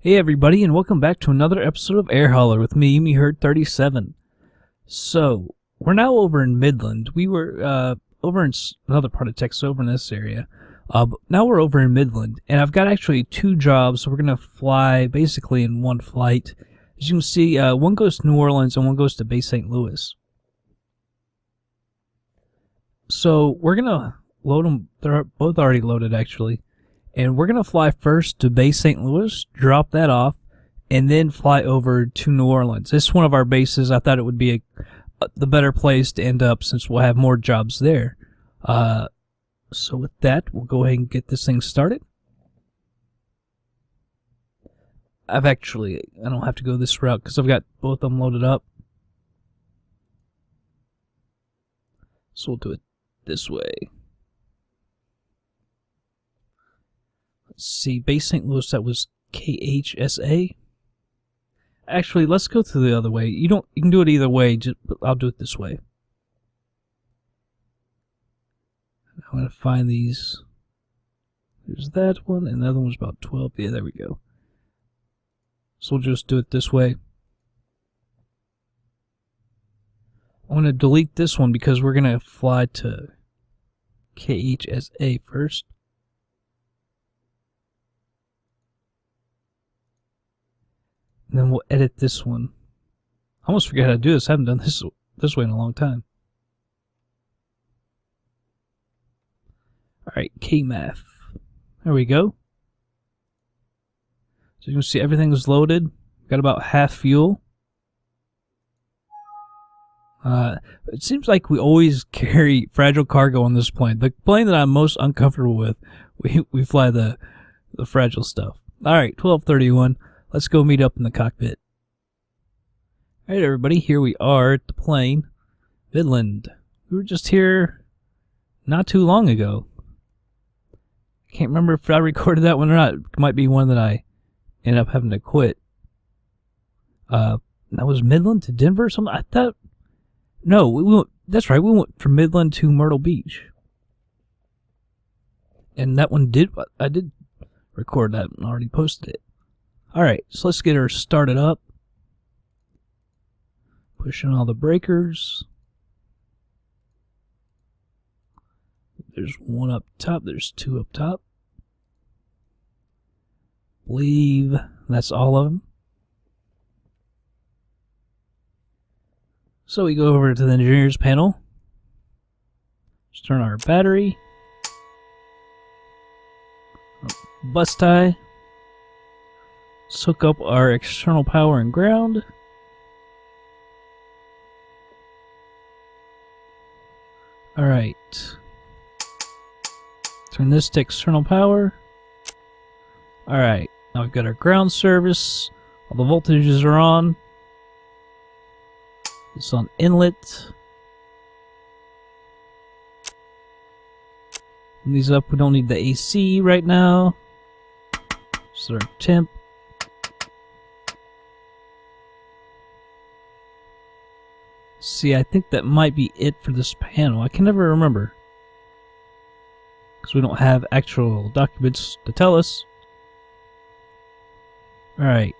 Hey everybody, and welcome back to another episode of Air Hauler with me, MeHerd37. So, we're now over in Midland. We were over in another part of Texas, over in this area. But now we're over in Midland, and I've got actually two jobs, so we're going to fly basically in one flight. As you can see, one goes to New Orleans and one goes to Bay St. Louis. So, we're going to load them. They're both already loaded, actually. And we're going to fly first to Bay St. Louis, drop that off, and then fly over to New Orleans. This is one of our bases. I thought it would be the better place to end up since we'll have more jobs there. So with that, we'll go ahead and get this thing started. I don't have to go this route because I've got both of them loaded up. So we'll do it this way. Let's see, Bay St. Louis, that was KHSA. Actually, let's go through the other way. You can do it either way, but I'll do it this way. I'm going to find these. There's that one, and the other one's about 12. Yeah, there we go. So we'll just do it this way. I'm going to delete this one because we're going to fly to KHSA first. And then we'll edit this one. I almost forgot how to do this. I haven't done this way in a long time. Alright, KMAF. There we go. So you can see everything's loaded. Got about half fuel. It seems like we always carry fragile cargo on this plane. The plane that I'm most uncomfortable with, we fly the fragile stuff. Alright, 12:31. Let's go meet up in the cockpit. Alright everybody, here we are at the plane. Midland. We were just here not too long ago. I can't remember if I recorded that one or not. It might be one that I ended up having to quit. That was Midland to Denver or something? I thought... No, that's right, we went from Midland to Myrtle Beach. And that one I did record that and already posted it. Alright, so let's get her started up. Pushing all the breakers. There's one up top, there's two up top. Believe that's all of them. So we go over to the engineers panel. Just turn on our battery. Bus tie. Let's hook up our external power and ground. Alright. Turn this to external power. Alright. Now we've got our ground service. All the voltages are on. It's on inlet. And these up. We don't need the AC right now. So our temp. See, I think that might be it for this panel. I can never remember. Because we don't have actual documents to tell us. Alright.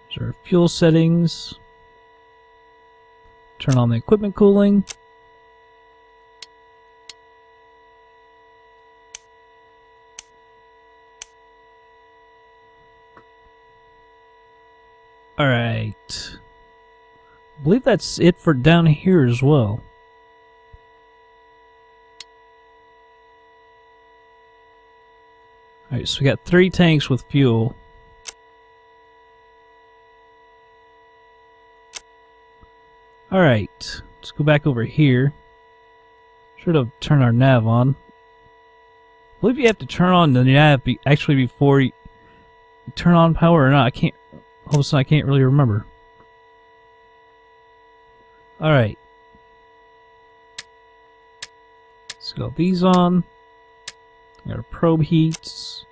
These are our fuel settings. Turn on the equipment cooling. Alright. I believe that's it for down here as well. Alright, so we got 3 tanks with fuel. Alright, let's go back over here. Should have turned our nav on. I believe you have to turn on the nav actually before you turn on power or not. I can't. All of a sudden, I can't really remember. Alright. Let's get all these on. Got our probe heats.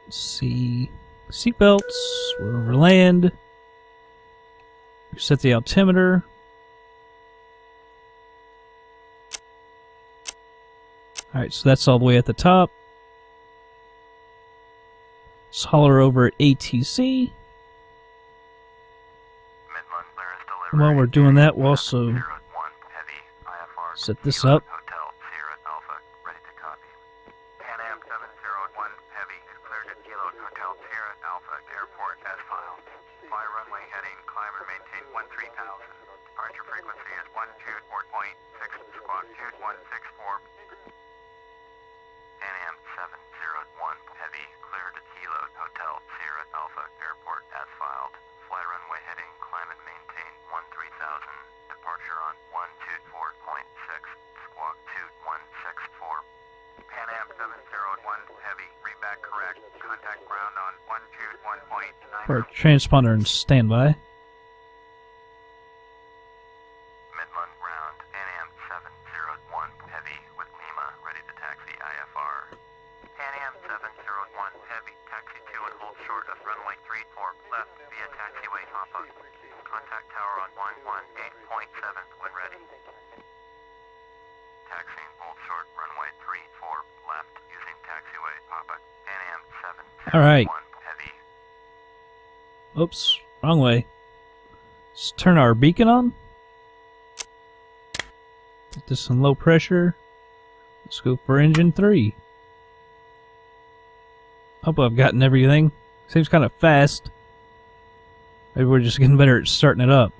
Let's see. Seatbelts. We're over land. Set the altimeter. Alright, so that's all the way at the top. Let's holler over at ATC. And while we're doing that, we'll also set this up. For transponder and standby. Midland ground, NAM 701 heavy with Lima ready to taxi IFR. NAM 701 heavy, taxi 2 and hold short of runway 34 left via taxiway Papa. Contact tower on 118.7 when ready. Taxiing hold short runway 34 left using taxiway Papa. NAM 701 Alright. heavy. Oops, wrong way. Let's turn our beacon on. Put this in low pressure. Let's go for engine 3. Hope I've gotten everything. Seems kind of fast. Maybe we're just getting better at starting it up.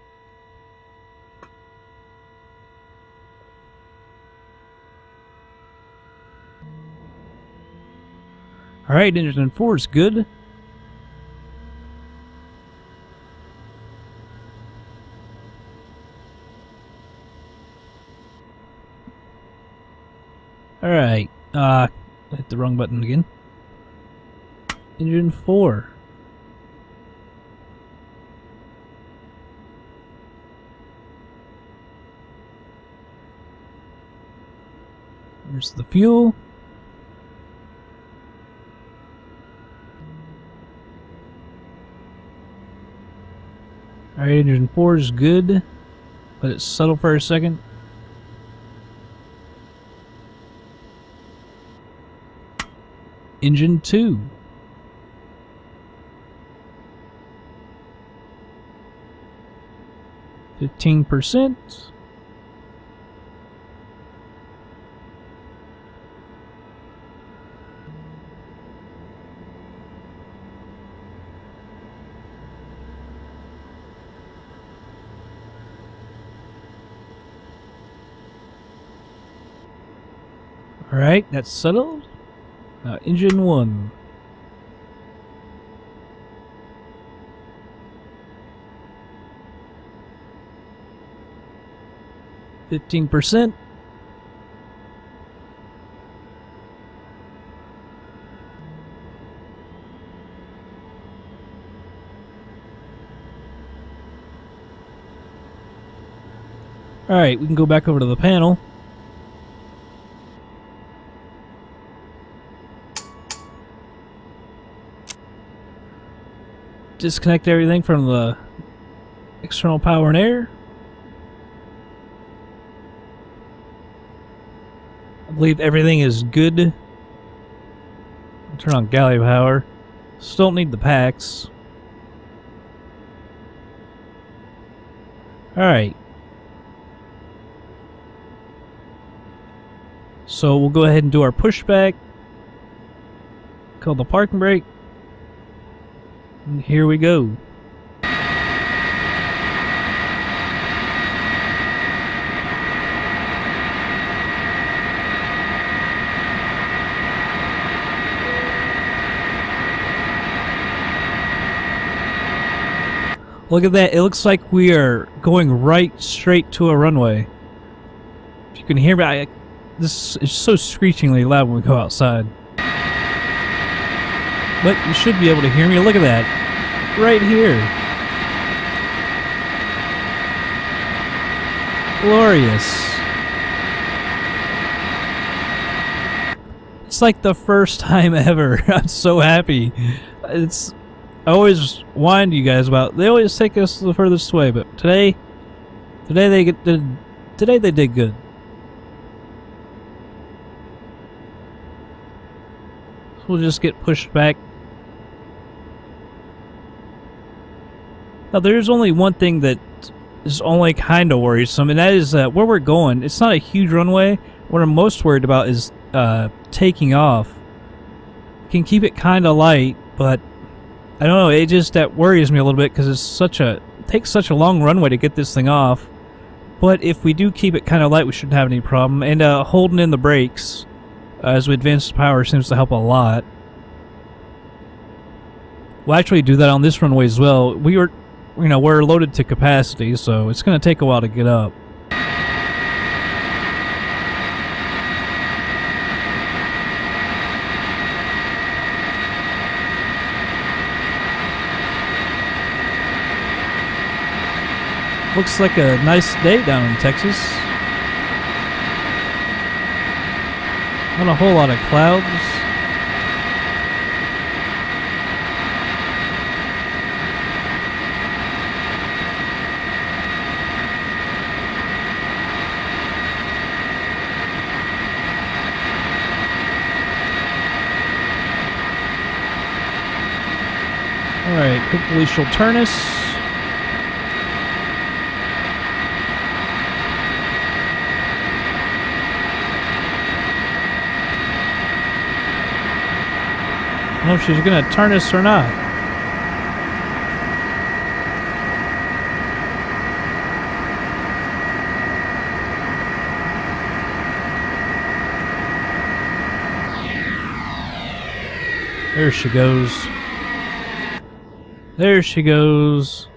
Alright, engine 4 is good. Alright, I hit the wrong button again. Engine 4. Here's the fuel. Alright, engine 4 is good. Let it settle for a second. Engine 2. %. Alright, that's settled. Now, engine 1. %. Alright, we can go back over to the panel. Disconnect everything from the external power and air. I believe everything is good. Turn on galley power. Still don't need the packs. Alright. So we'll go ahead and do our pushback. Call the parking brake. And here we go. Look at that. It looks like we are going right straight to a runway. If you can hear me, this is so screechingly loud when we go outside. But you should be able to hear me. Look at that. Right here. Glorious. It's like the first time ever. I'm so happy. I always whine to you guys about. They always take us the furthest way, but today they did good. So we'll just get pushed back. Now there's only one thing that is only kind of worrisome, and that is where we're going. It's not a huge runway. What I'm most worried about is taking off. Can keep it kind of light, but I don't know. It just that worries me a little bit because it takes such a long runway to get this thing off. But if we do keep it kind of light, we shouldn't have any problem. And holding in the brakes as we advance the power seems to help a lot. We'll actually do that on this runway as well. We're loaded to capacity, so it's going to take a while to get up. Looks like a nice day down in Texas. Not a whole lot of clouds. Alright, hopefully she'll turn us. I don't know if she's going to turn us or not. There she goes. There she goes.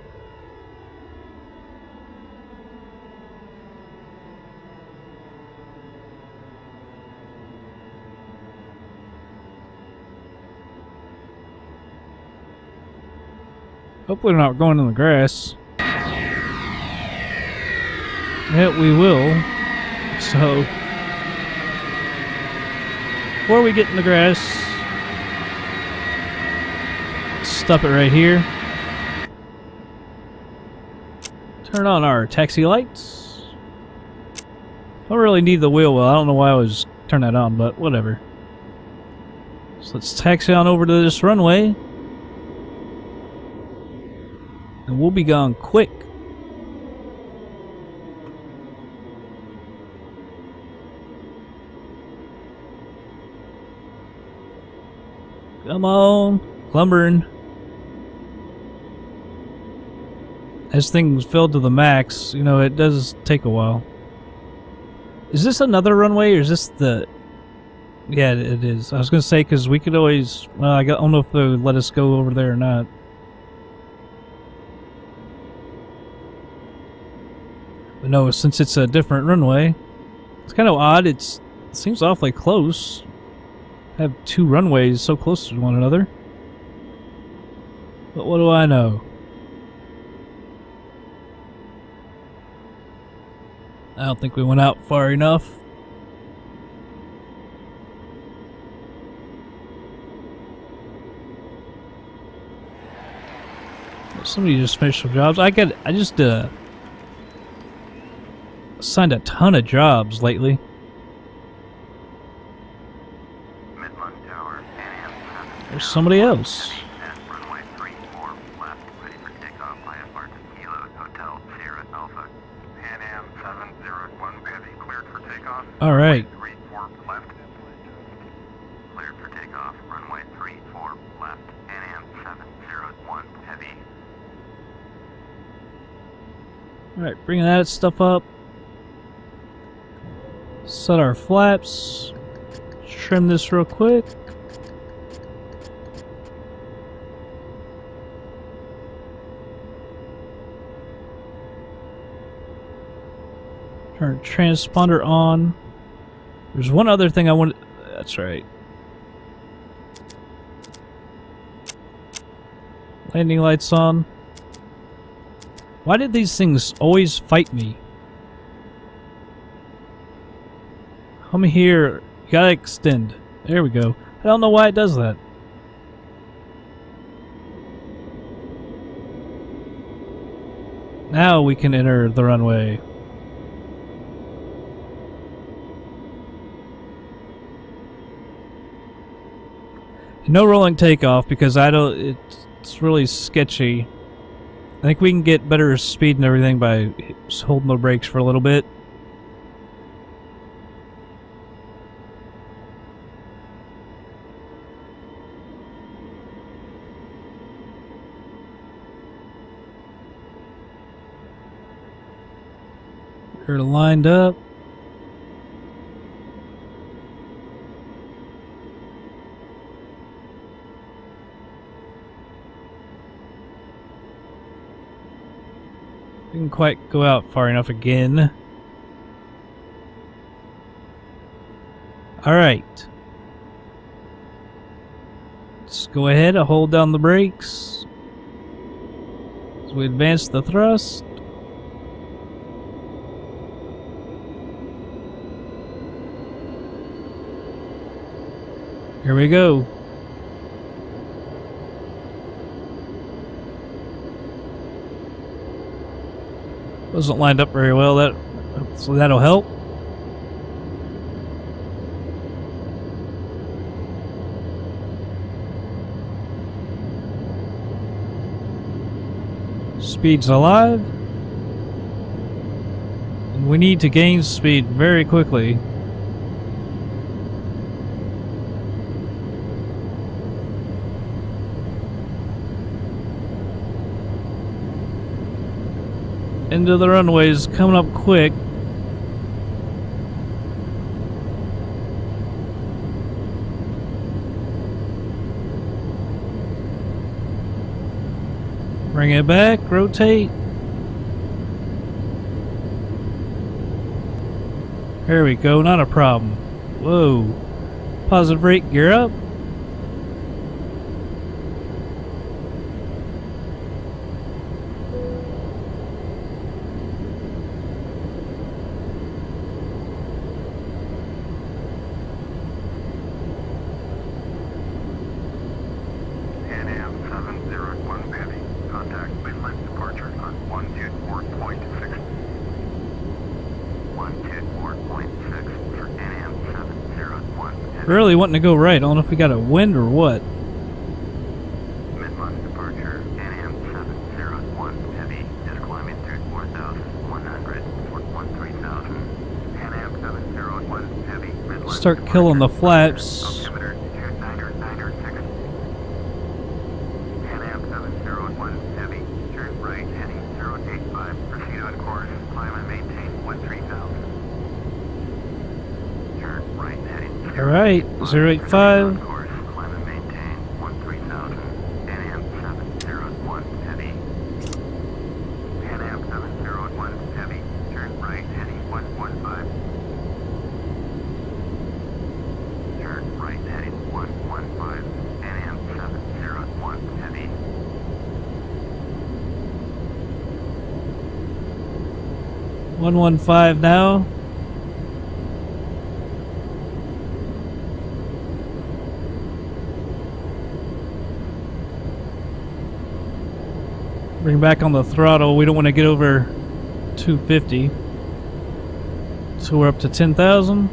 Hopefully we're not going in the grass. Yeah, we will. So, before we get in the grass, stop it right here. Turn on our taxi lights. Don't really need the wheel well. I don't know why I was turning that on, but whatever. So let's taxi on over to this runway. And we'll be gone quick. Come on, lumbering. As things filled to the max, you know, it does take a while. Is this another runway, or is this the... Yeah, it is. I was going to say, because we could always... Well, I don't know if they would let us go over there or not. But no, since it's a different runway, it's kind of odd. It seems awfully close. Have two runways so close to one another. But what do I know? I don't think we went out far enough. Somebody just finished some jobs. I just signed a ton of jobs lately. Midland Tower, There's somebody else. and runway 34 left, ready for takeoff. IFR to Kilo Hotel Sierra Alpha. Pan Am 701 Heavy cleared for takeoff. All right. 34 left. Cleared for takeoff. Runway 34 left. Pan Am 701 Heavy. All right, bringing that stuff up. Set our flaps. Trim this real quick. Turn transponder on. There's one other thing I want. That's right. Landing lights on. Why did these things always fight me? Come here. You gotta extend. There we go. I don't know why it does that. Now we can enter the runway. No rolling takeoff because I don't. It's really sketchy. I think we can get better speed and everything by just holding the brakes for a little bit. We're lined up. Didn't quite go out far enough again. Alright. Let's go ahead and hold down the brakes as we advance the thrust. Here we go. Wasn't lined up very well, so that'll help. Speed's alive. And we need to gain speed very quickly. Into the runways, coming up quick. Bring it back, rotate. There we go, not a problem. Whoa. Positive rate, gear up. Really wanting to go right. I don't know if we got a wind or what. Midland departure, NAM 701 heavy, just climbing through 4,100, 13,000. NAM 701 heavy, Midland. Start killing the flaps. Altimeter 2996. NAM 701 heavy, turn right, heading 085. Proceed on course, climb and maintain 13,000. Turn right, heading. Alright, 085. Course, climb and maintain 13,000. NAM 701 heavy. NAM 701 heavy. Turn right, heading 115. Turn right, heading 115. NAM 701 heavy. 115 now. Bring back on the throttle. We don't want to get over 250. So we're up to 10,000.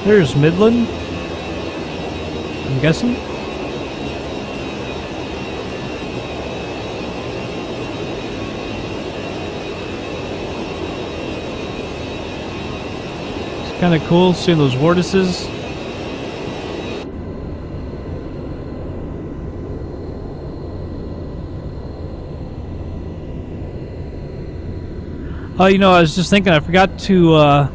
There's Midland, I'm guessing. It's kind of cool seeing those vortices. Oh, you know, I was just thinking I forgot to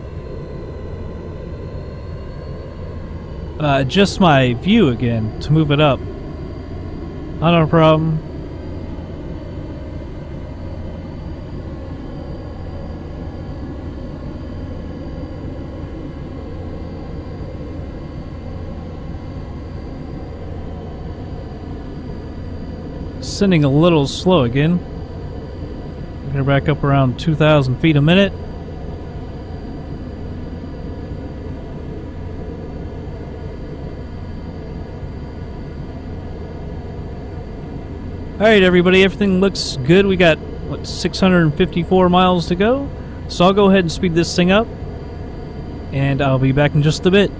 adjust my view again to move it up. Not a problem. descending a little slow again. We're back up around 2,000 feet a minute. Alright everybody, everything looks good. We got, what, 654 miles to go. So I'll go ahead and speed this thing up. And I'll be back in just a bit.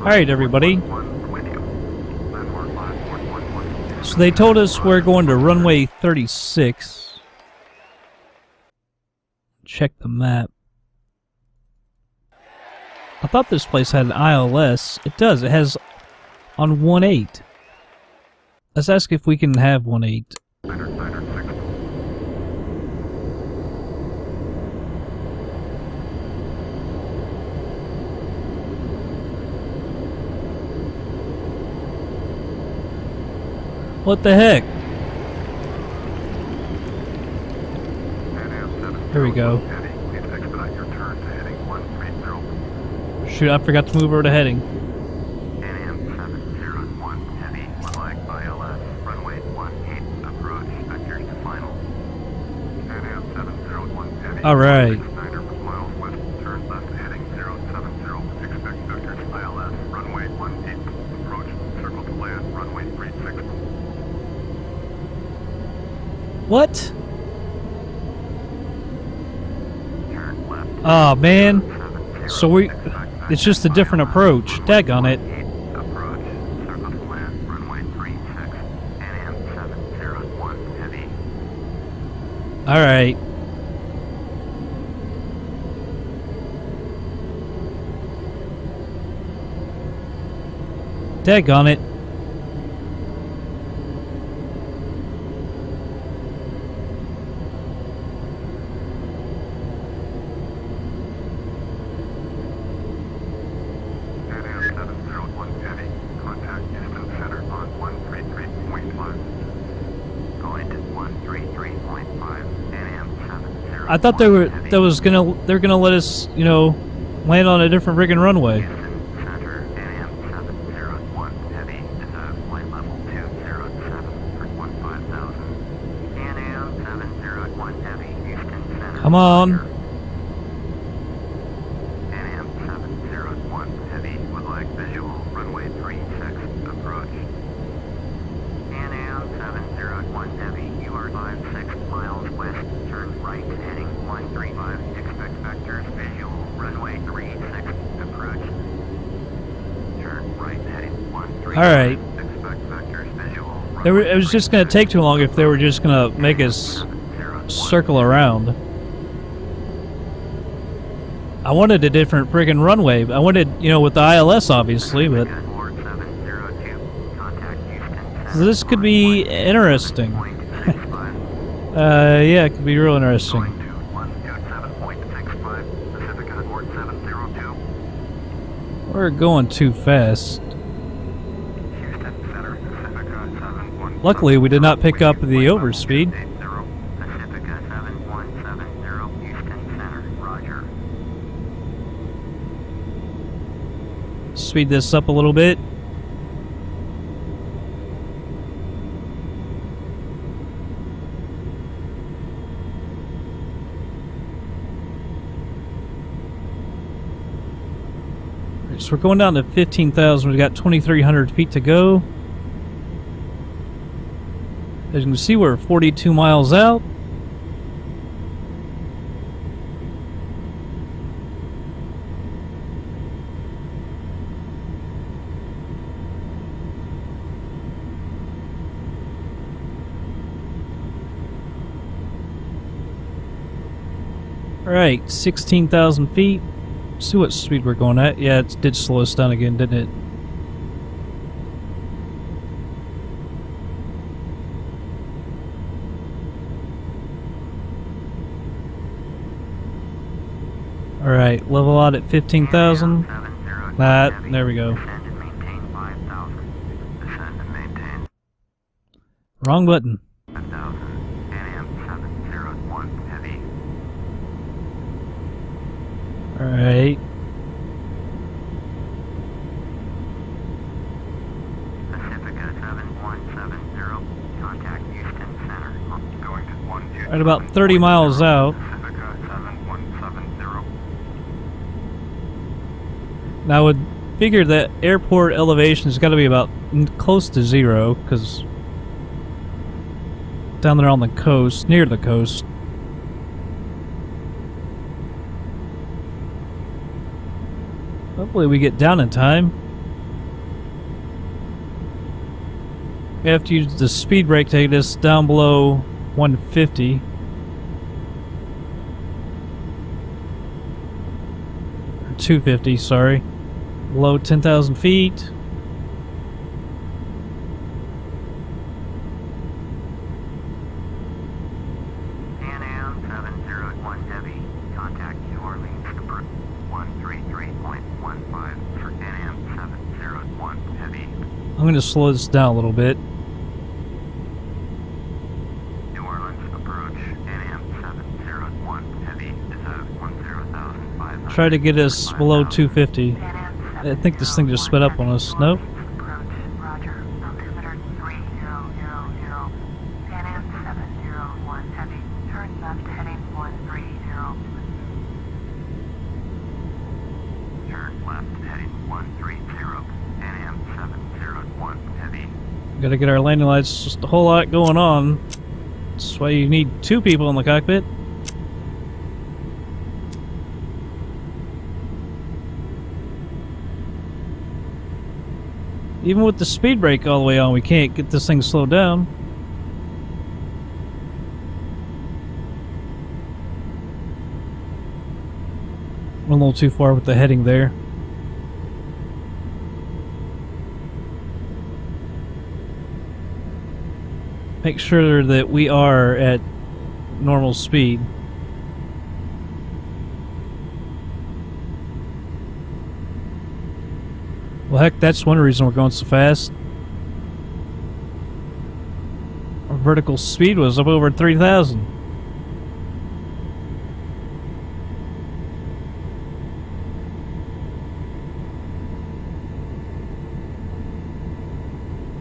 Alright, everybody. So they told us we're going to runway 36. Check the map. I thought this place had an ILS. It does. It has on 18. Let's ask if we can have 18. What the heck? Here we go. Shoot, I forgot to move over to heading. Alright. What? Oh man. So it's just a different approach. Daggone it. Alright. Daggone it. I thought they were gonna let us, you know, land on a different friggin' runway. Come on. Alright. It was just going to take too long if they were just going to make us circle around. I wanted a different friggin' runway. I wanted, you know, with the ILS obviously, but... So this could be interesting. Yeah, it could be real interesting. We're going too fast. Luckily, we did not pick up the overspeed. Speed this up a little bit. So we're going down to 15,000. We've got 2,300 feet to go. As you can see, we're 42 miles out. Alright, 16,000 feet. See what speed we're going at. Yeah, it did slow us down again, didn't it? Alright, level out at 15,000. There we go. Wrong button. Alright. Right about 30 miles out. Now I would figure that airport elevation has got to be about close to zero, because down there on the coast, near the coast. Hopefully we get down in time. We have to use the speed brake to get us down below 150. Or 250, sorry. Below 10,000 feet. Pan Am 701 Heavy, contact New Orleans, approach 133.15 for Pan Am 701 Heavy. I'm going to slow this down a little bit. New Orleans approach, Pan Am 701 Heavy, descent 10,500. Try to get us below 250. I think this thing just sped up on us. Nope. Approach, Roger, altimeter 3000. Pan Am 701 Heavy, turn left heading 130. Turn left heading 130. Pan Am 701 Heavy. Gotta get our landing lights. Just a whole lot going on. That's why you need two people in the cockpit. Even with the speed brake all the way on, we can't get this thing slowed down. Went a little too far with the heading there. Make sure that we are at normal speed. Well, heck, that's one reason we're going so fast. Our vertical speed was up over 3,000.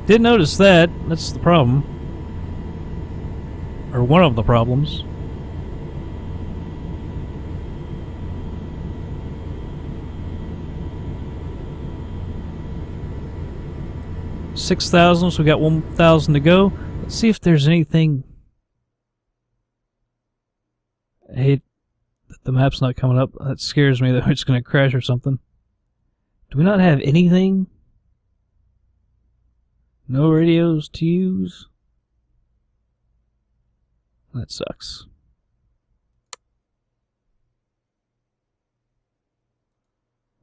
Didn't notice that. That's the problem. Or one of the problems. $6,000, so we got 1,000 to go. Let's see if there's anything. I hate that the map's not coming up. That scares me that it's going to crash or something. Do we not have anything? No radios to use? That sucks.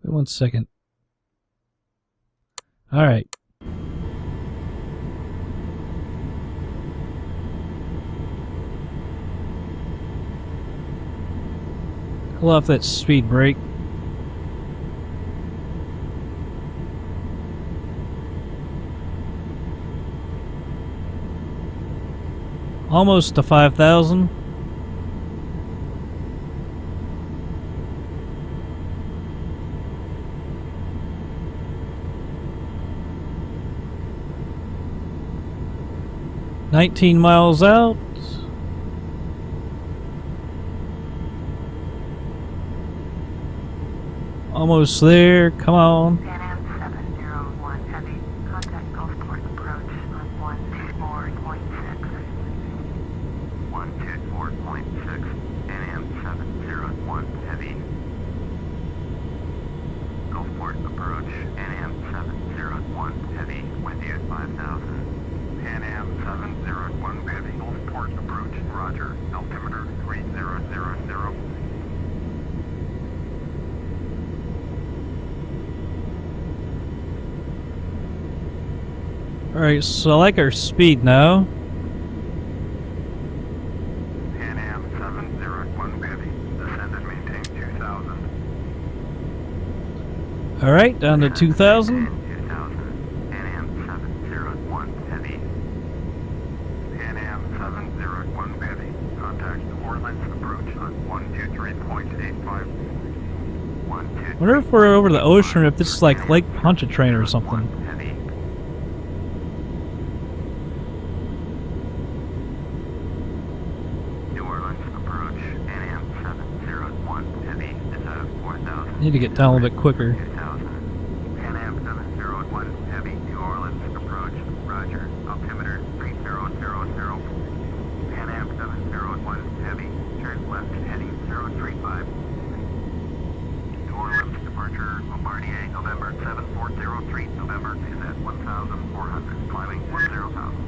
Wait 1 second. Alright. Pull off that speed brake. Almost to 5,000. $19 miles out. Almost there. Come on. Pan Am 701 Heavy, contact Gulfport approach on 124.6. 124.6. Pan Am 701 Heavy. Gulfport approach, Pan Am 701 Heavy, with you at 5,000. Pan Am 701 Heavy, Gulfport approach, Roger, altimeter 3000. Alright, so I like our speed now. Pan Am 701 Heavy, descend and maintain 2,000. Alright, down to 2,000. 2,000. Pan Am 701 Heavy. Pan Am 701 Heavy, contact New Orleans approach on 123.85. I wonder if we're over the ocean or if this is like Lake Pontchartrain or something. Heavy. New Orleans approach, Pan Am 701 Heavy, descend 4,000. Need to get down a little bit quicker. 2,000. Pan Am 701 Heavy, New Orleans approach, Roger, altimeter 3000. Pan Am 701 Heavy, turn left heading 035. New Orleans departure, Bombardier, November 7403, November is at 1,400, climbing 10,000.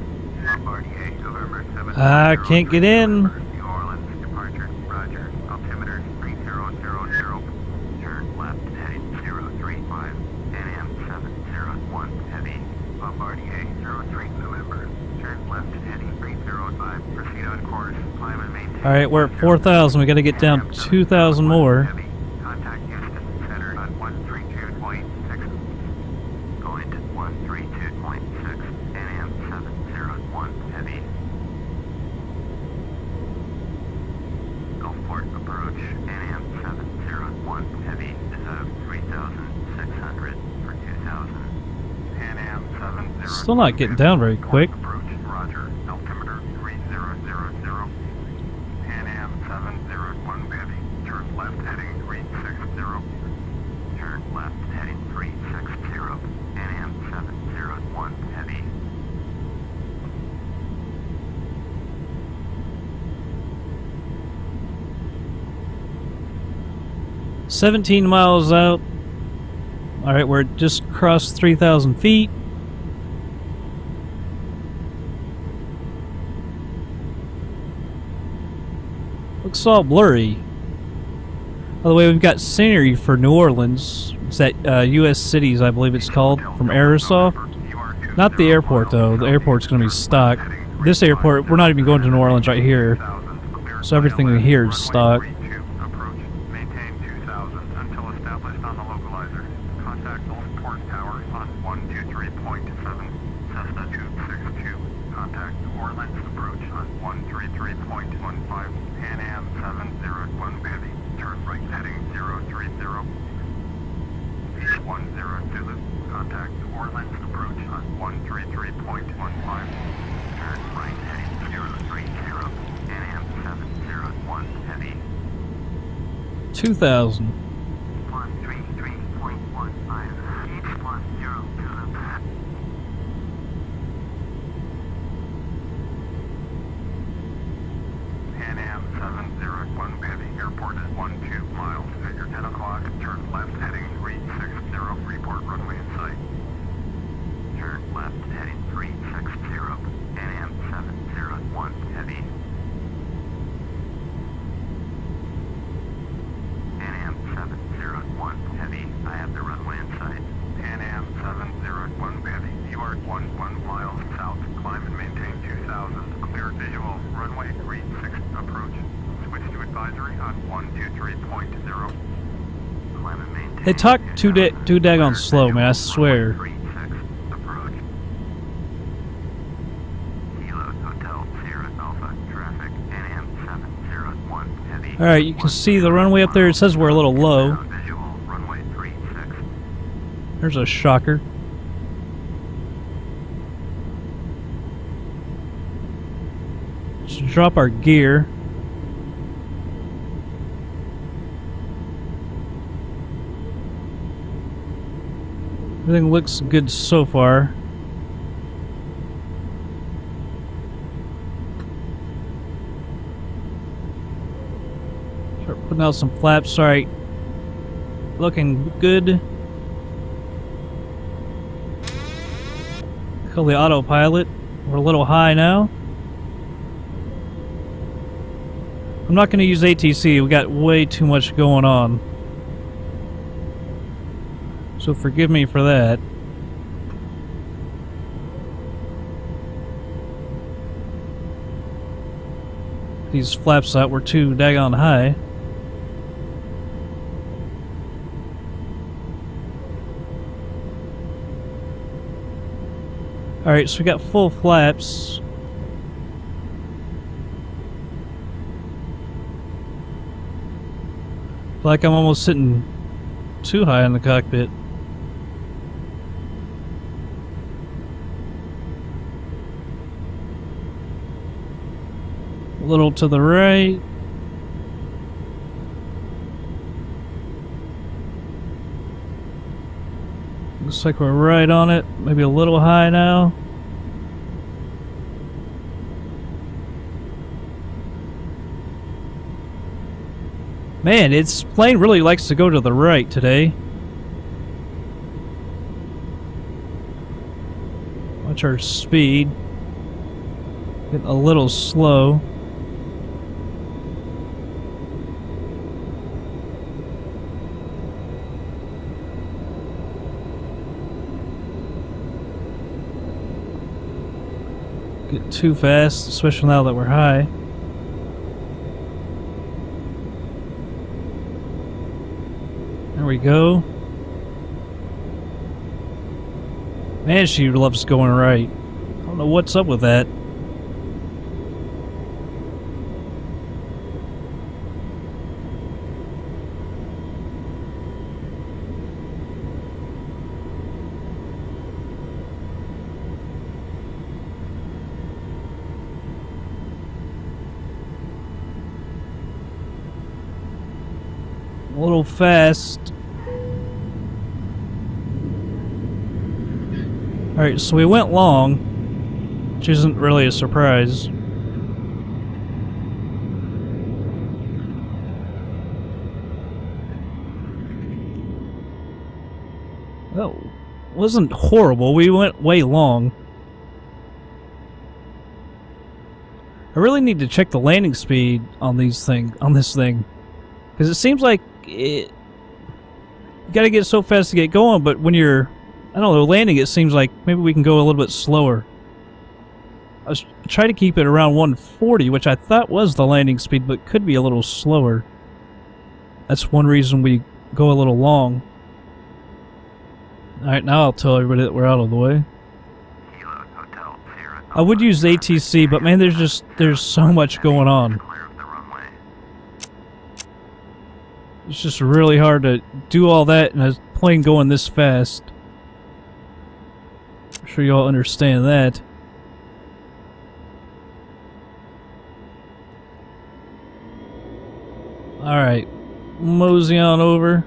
I can't get in. New Orleans, departure, roger. Altimeter 3000. Turn left, heading 035. NM 701, heavy. Bombardier 03, November. Turn left, heading 305. Proceed on course. Climb and maintain. Alright, we're at 4,000. We gotta get down 2,000 more. Heavy. Contact Houston Center on 132.6. Going to 132.6. NM 701, heavy. Gulfport approach. NM 701, heavy. Deserve 3,600 for 2,000. NM 701. Still not getting down very quick. Approach. Roger. Altimeter 3000. NM 701, heavy. Turn left heading 360. Turn left heading 360. NM 701, heavy. $17 miles out. Alright, we're just crossed 3,000 feet. Looks all blurry. By the way, we've got scenery for New Orleans. It's at U.S. Cities, I believe it's called, from Aerosoft. Not the airport, though. The airport's going to be stock. This airport, we're not even going to New Orleans right here. So everything here is stock. Approach. Maintain 2,000 until established on the localizer. Contact Gulfport Tower on 123.7. Cessna 262. Contact New Orleans approach on 133.15. Pan Am 701 heavy. Turn right heading 030. East 10 Zulu. Contact New Orleans approach on 133.15. Turn right heading 030. Pan Am 701 heavy. 2,000. 133.15. East 10 Zulu. Pan Am 701 heavy. Airport is 12 miles. At your 10 o'clock, turn left heading 360. Report runway in sight. Turn left heading 360. Pan Am 701 heavy. Pan Am 701 heavy. I have the runway in sight. Pan Am 701 heavy. You are 11 miles south. Climb and maintain 2,000. Clear visual. Runway 36 approach. Switch to advisory on 123.0. Climb and maintain. They talk too daggone slow, man, I swear. 36 approach. Kilo Hotel Sierra Alpha traffic. Pan Am 701 heavy. Alright, you can see the runway up there. It says we're a little low. Visual. Runway 36. There's a shocker. Let's drop our gear. Everything looks good so far. Start putting out some flaps. Sorry. Looking good. Call the autopilot. We're a little high now. I'm not going to use ATC. We got way too much going on. So forgive me for that. These flaps out were too daggone high. Alright, so we got full flaps. Feel like I'm almost sitting too high in the cockpit. A little to the right. Looks like we're right on it. Maybe a little high now. Man, its plane really likes to go to the right today. Watch our speed. Getting a little slow. Get too fast, especially now that we're high. There we go. Man, she loves going right. I don't know what's up with that. A little fast. Alright, so we went long, which isn't really a surprise. That wasn't horrible. We went way long. I really need to check the landing speed on this thing. Because it seems like you gotta get so fast to get going, but when you're, I don't know, landing, it seems like maybe we can go a little bit slower. I was trying to keep it around 140, which I thought was the landing speed, but could be a little slower. That's one reason we go a little long. Alright, now I'll tell everybody that we're out of the way. I would use ATC, but man, there's so much going on. It's just really hard to do all that in a plane going this fast. I'm sure you all understand that. Alright, mosey on over.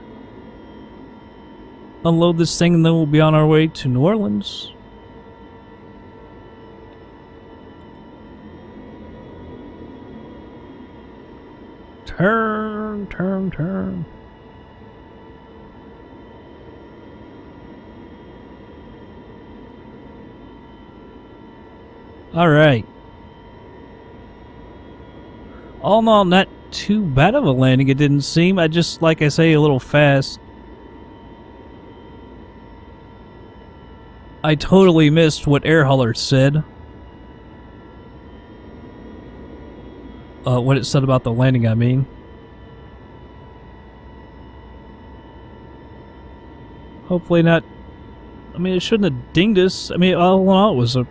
Unload this thing and then we'll be on our way to New Orleans. Turn, turn, turn. Alright. All in all, not too bad of a landing, it didn't seem. I just, like I say, a little fast. I totally missed what Air Hauler said. What it said about the landing, I mean. Hopefully not. I mean, it shouldn't have dinged us. I mean, all in all, it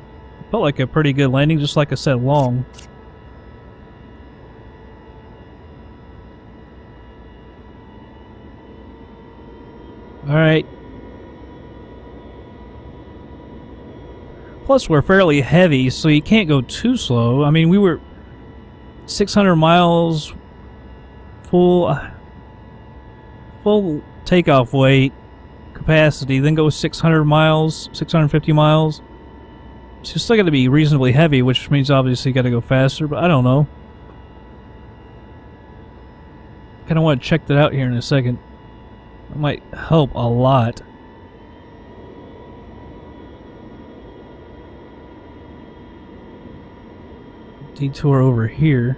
felt like a pretty good landing, just like I said, long. Alright. Plus, we're fairly heavy, so you can't go too slow. I mean, we were 600 miles full takeoff weight capacity, then go 600 miles, 650 miles. So you're still got to be reasonably heavy, which means obviously you got to go faster, but I don't know. Kind of want to check that out here in a second. That might help a lot. Detour over here.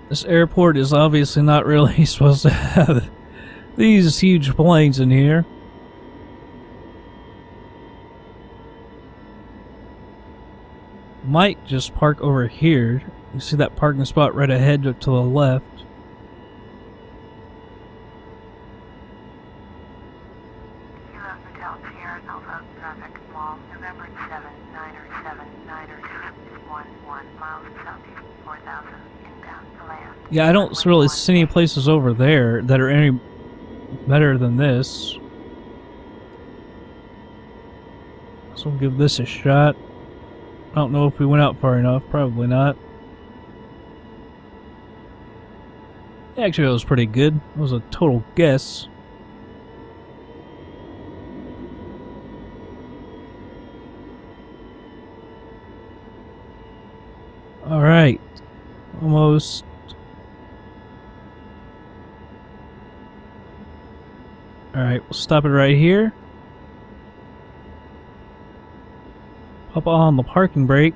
This airport is obviously not really supposed to have these huge planes in here. Might just park over here. You see that parking spot right ahead to the left. Yeah, I don't really see any places over there that are any better than this. So we'll give this a shot. I don't know if we went out far enough. Probably not. Actually, it was pretty good. It was a total guess. Alright. Almost. Alright, we'll stop it right here. Up on the parking brake.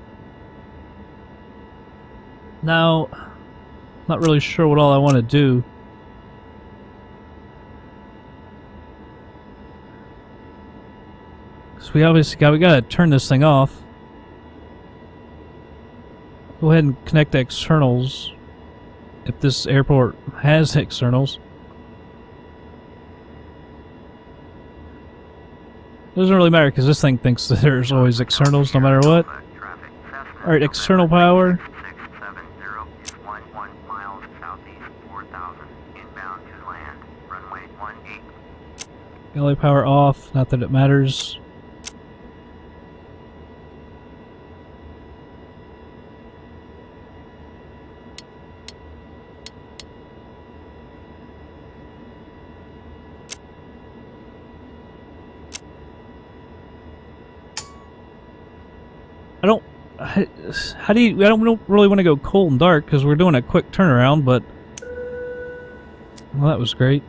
Now, not really sure what all I want to do. Because we obviously we gotta turn this thing off. Go ahead and connect the externals. If this airport has externals. Doesn't really matter because this thing thinks that there's always externals no matter what. Alright, external power. Galley power off, not that it matters. I don't really want to go cold and dark because we're doing a quick turnaround, but well, that was great.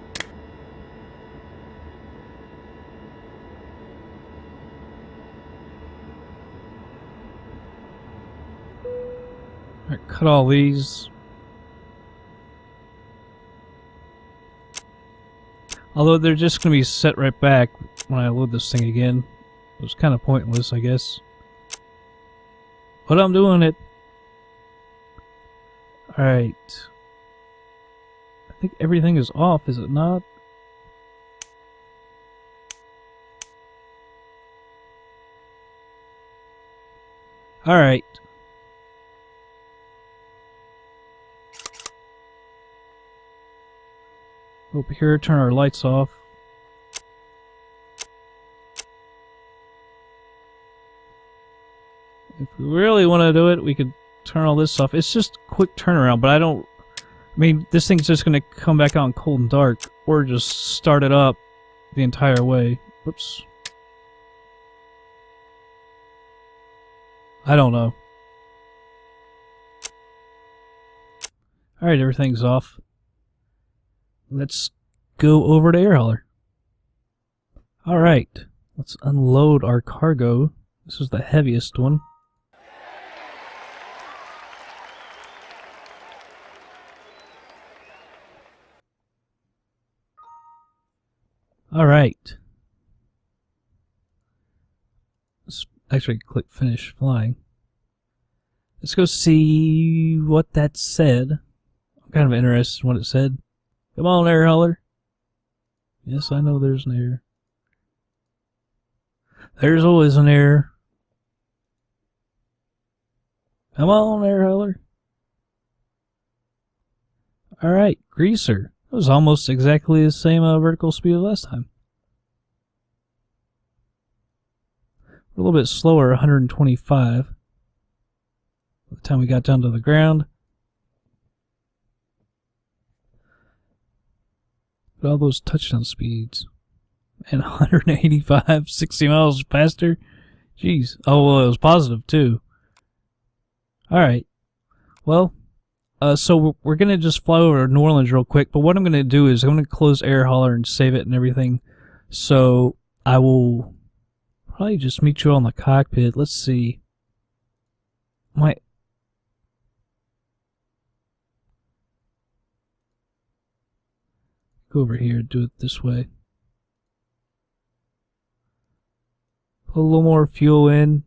Alright, cut all these. Although they're just going to be set right back when I load this thing again. It was kind of pointless, I guess. But I'm doing it. Alright. I think everything is off, is it not? Alright. Over here, turn our lights off. If we really want to do it, we could turn all this off. It's just a quick turnaround, but I mean, this thing's just going to come back on cold and dark, or just start it up the entire way. Whoops. I don't know. Alright, everything's off. Let's go over to air hauler. Alright, let's unload our cargo. This is the heaviest one. Alright. Let's actually click finish flying. Let's go see what that said. I'm kind of interested in what it said. Come on, air hauler. Yes, I know there's an error. There's always an error. Come on, air hauler. Alright, greaser. It was almost exactly the same vertical speed as last time. A little bit slower, 125. By the time we got down to the ground. But all those touchdown speeds. And 185, 60 miles faster. Jeez. Oh, well, it was positive, too. Alright. Well, so we're going to just fly over to New Orleans real quick. But what I'm going to do is I'm going to close air hauler and save it and everything. So I will probably just meet you all in the cockpit. Let's see. Go over here, do it this way. Put a little more fuel in.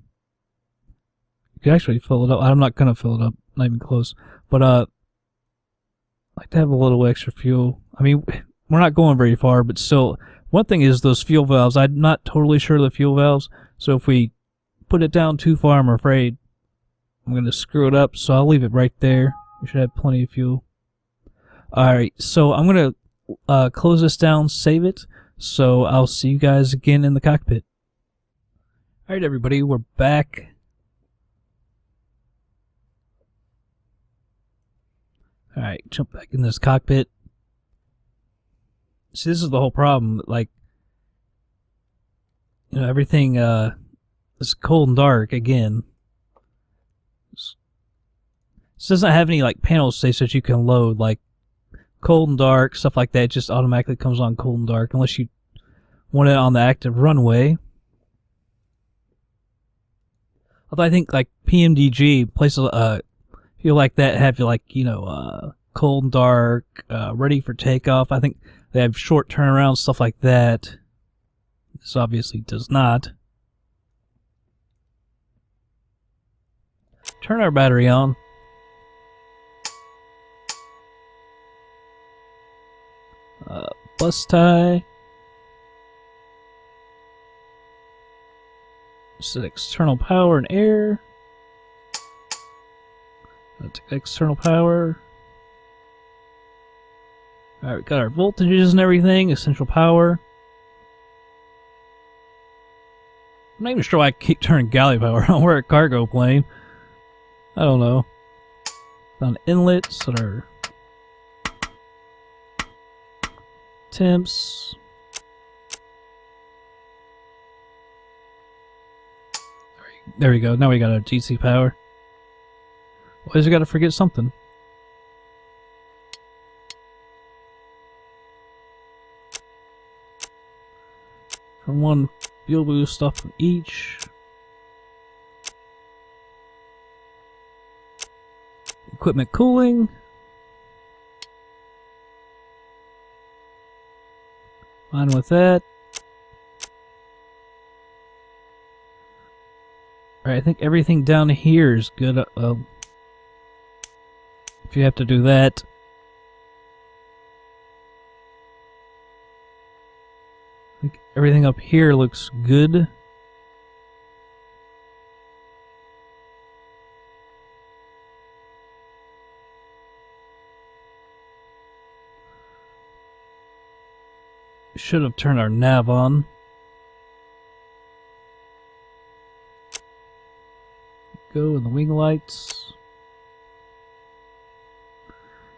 You can actually fill it up. I'm not gonna fill it up, not even close. But I like to have a little extra fuel. I mean, we're not going very far, but still. One thing is those fuel valves. I'm not totally sure of the fuel valves, so if we put it down too far, I'm afraid I'm gonna screw it up. So I'll leave it right there. We should have plenty of fuel. Alright, so I'm gonna close this down, save it, so I'll see you guys again in the cockpit. Alright everybody, we're back. Alright, jump back in this cockpit. See, this is the whole problem, like, you know, everything is cold and dark again. This doesn't have any, like, panel states that you can load, like cold and dark, stuff like that. It just automatically comes on cold and dark, unless you want it on the active runway. Although I think like PMDG places feel like that have like, you know, cold and dark, ready for takeoff. I think they have short turnaround, stuff like that. This obviously does not. Turn our battery on. Bus tie. Set external power and air. External power. Alright, we got our voltages and everything. Essential power. I'm not even sure why I keep turning galley power on. We're a cargo plane. I don't know. On inlets that are temps. There we go. Now we got our GC power. Always got to forget something. From one fuel boost off from each. Equipment cooling. Fine with that. Alright, I think everything down here is good. If you have to do that. I think everything up here looks good. Should have turned our nav on. Go in the wing lights.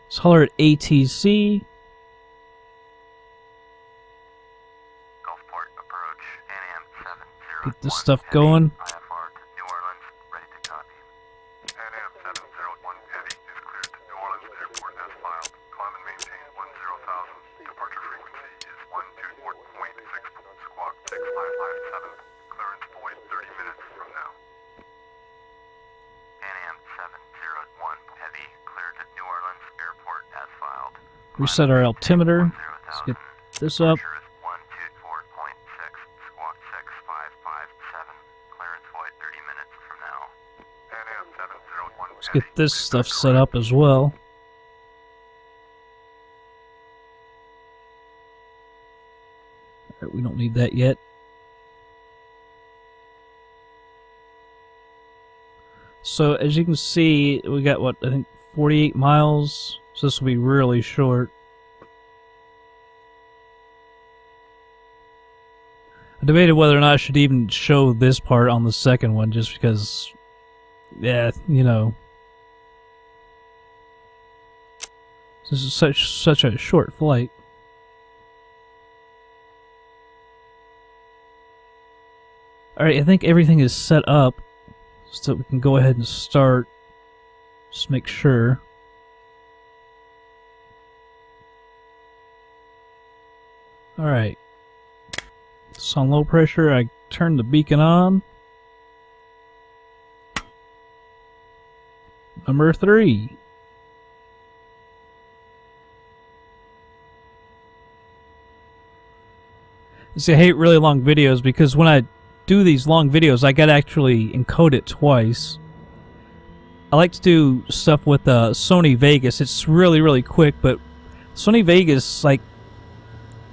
Let's holler at ATC. Gulfport approach, NAM 701. Get this stuff going. IFR to New Orleans, ready to copy. NAM 701 Heavy is cleared to New Orleans Airport as filed. Climb and maintain 10,000. Departure frequency is 124.6, squawk 6557. Clearance void 30 minutes from now. NAM 701 Heavy cleared to New Orleans Airport as filed. Reset our altimeter. Let's get this up. Let's get this stuff set up as well. Alright, we don't need that yet. So as you can see, we got what, I think 48 miles. So this will be really short. I debated whether or not I should even show this part on the second one, just because, yeah, you know, this is such a short flight. Alright, I think everything is set up so we can go ahead and start. Just make sure. Alright. It's on low pressure. I turned the beacon on. Number 3. See, I hate really long videos because when I do these long videos, I gotta actually encode it twice. I like to do stuff with Sony Vegas. It's really quick, but Sony Vegas, like,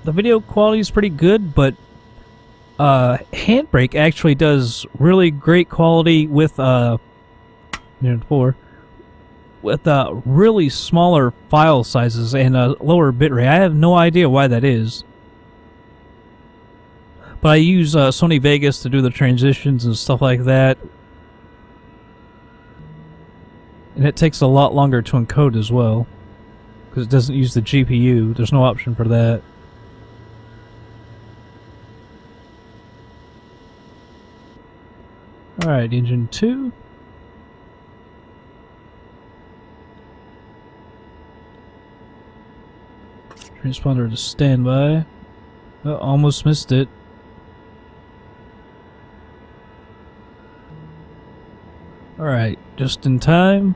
the video quality is pretty good, but Handbrake actually does really great quality with with really smaller file sizes and lower bitrate. I have no idea why that is. But I use Sony Vegas to do the transitions and stuff like that. And it takes a lot longer to encode as well, because it doesn't use the GPU. There's no option for that. Alright, engine 2. Transponder to standby. Oh, almost missed it. Alright, just in time.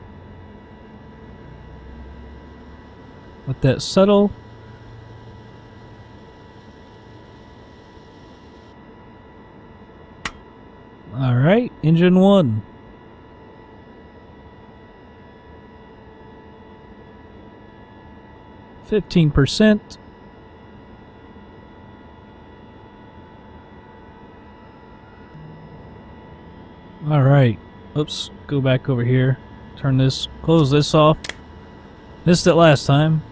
Let that settle. Alright, engine 1. %. Alright. Oops, go back over here. Turn this, close this off. Missed it last time.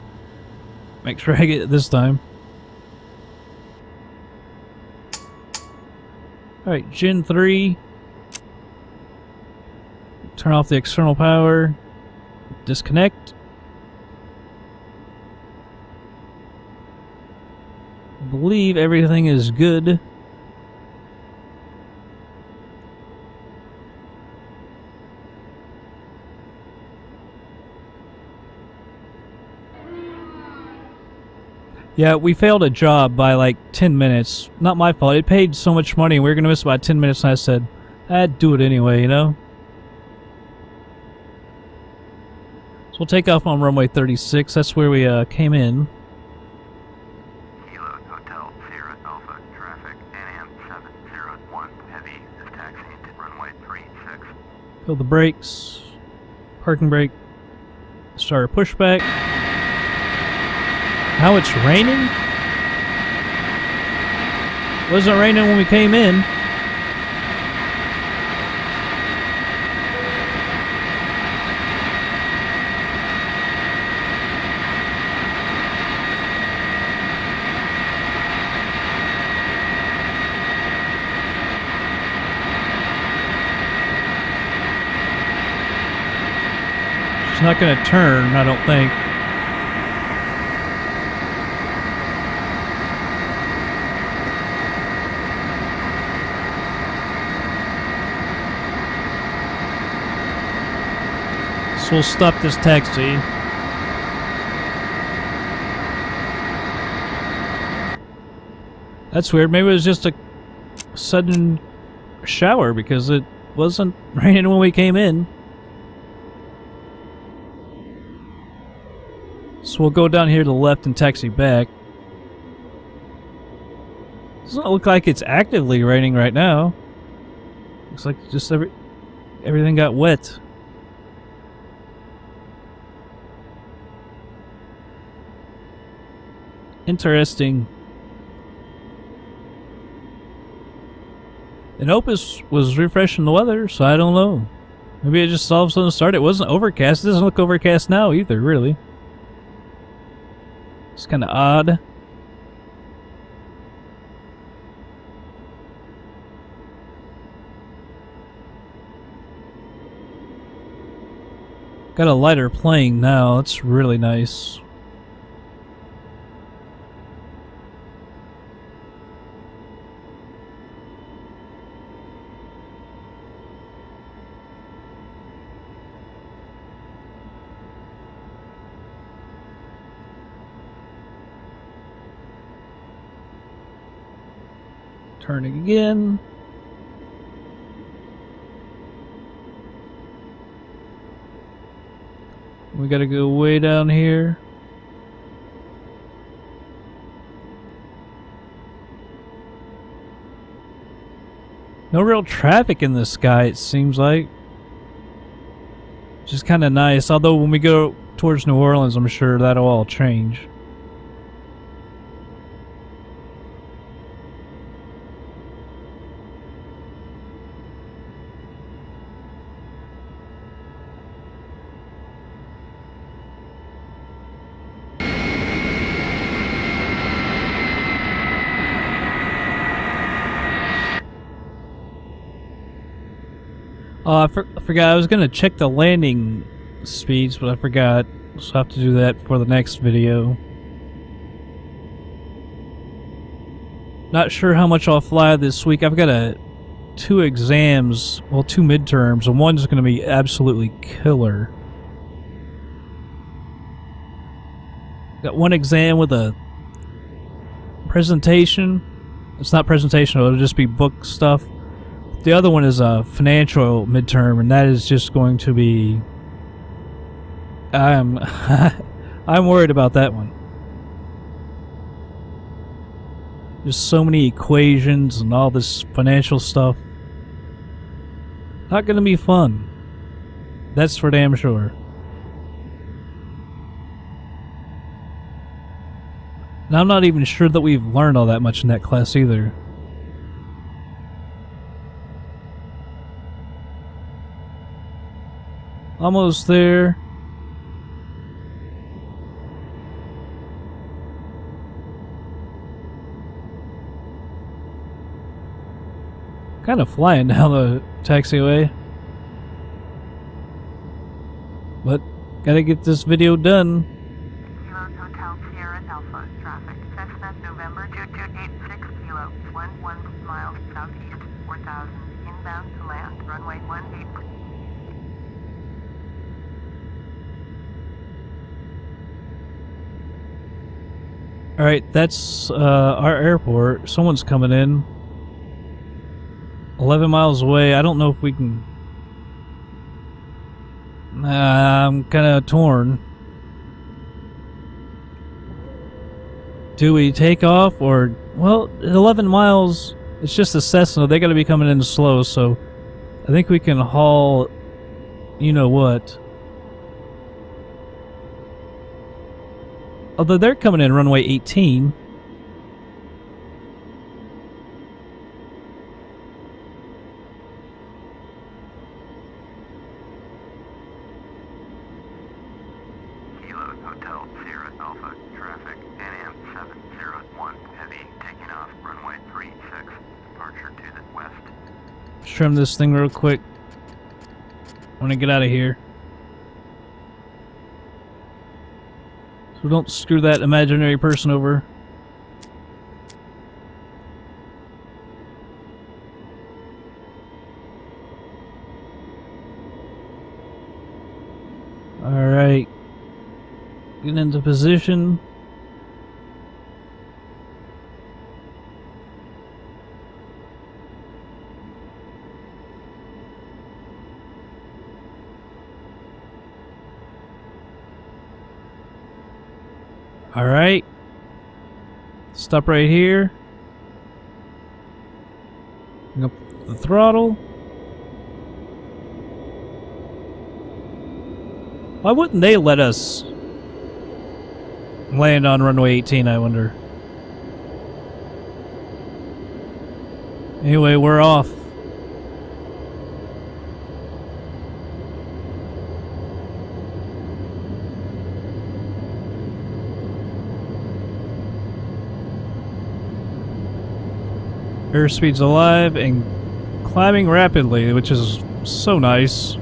Make sure I get it this time. Alright, Gen 3. Turn off the external power. Disconnect. I believe everything is good. Yeah, we failed a job by like 10 minutes. Not my fault. It paid so much money and we were going to miss about 10 minutes and I said, I'd do it anyway, you know? So we'll take off on runway 36. That's where we came in. Kilo Hotel Sierra Alpha traffic NAM 701 heavy is taxiing to runway 36. Fill the brakes. Parking brake. Start a pushback. Now it's raining? Wasn't raining when we came in. She's not going to turn, I don't think. So we'll stop this taxi. That's weird. Maybe it was just a sudden shower because it wasn't raining when we came in. So we'll go down here to the left and taxi back. Doesn't look like it's actively raining right now. Looks like just everything got wet. Interesting. And Opus was refreshing the weather, so I don't know. Maybe it just all of a sudden started. It wasn't overcast. It doesn't look overcast now either, really. It's kind of odd. Got a lighter plane now. That's really nice. Turning again. We gotta go way down here. No real traffic in the sky, it seems like. Which is kind of nice, although when we go towards New Orleans, I'm sure that'll all change. Oh, I forgot. I was going to check the landing speeds, but I forgot. So I'll have to do that for the next video. Not sure how much I'll fly this week. I've got 2 exams, well, 2 midterms, and one's going to be absolutely killer. Got 1 exam with a presentation. It's not presentation, it'll just be book stuff. The other one is a financial midterm, and that is just going to be... I'm worried about that one. There's so many equations and all this financial stuff. Not gonna be fun. That's for damn sure. And I'm not even sure that we've learned all that much in that class either. Almost there. Kind of flying down the taxiway. But gotta get this video done. Kilo Hotel Sierra Alpha traffic. Cessna November 2286 Kilo 11 miles southeast 4000 inbound to land runway 18. Alright, that's our airport. Someone's coming in. 11 miles away. I don't know if we can... I'm kind of torn. Do we take off or... Well, at 11 miles, it's just a Cessna. They got to be coming in slow, so I think we can haul... You know what. Although they're coming in runway 18. Kilo Hotel Sierra Alpha traffic NM 701 heavy taking off runway 36 departure to the west. Trim this thing real quick. I want to get out of here. So don't screw that imaginary person over. Alright. Get into position. Alright. Stop right here. Bring up the throttle. Why wouldn't they let us land on runway 18, I wonder? Anyway, we're off. Airspeed's alive and climbing rapidly, which is so nice.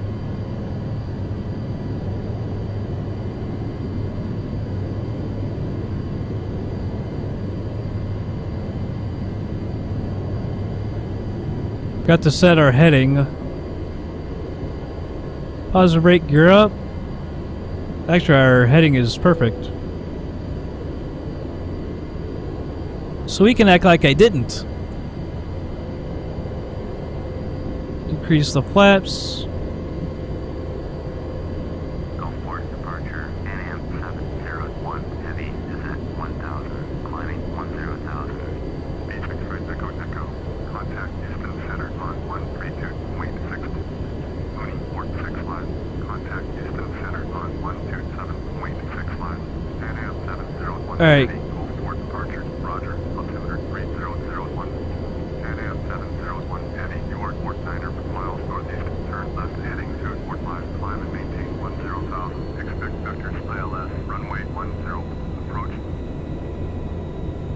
Got to set our heading. Positive rate, gear up. Actually, our heading is perfect. So we can act like I didn't. Increase the flaps. Gulfport departure NM 701 heavy is at 1000 climbing 10,000. B6 for Echo Echo. Contact Houston Center on 132.6. Mooney Port 65. Contact Houston Center on 127.65. NM 701 Alright. heavy. Gulfport departure. Roger. Altimeter 3001. NM 701 heavy. You are 49er miles northeast. Turn left heading to 45. Climb and maintain 10,000. Expect vectors ILS. Runway 10. Approach.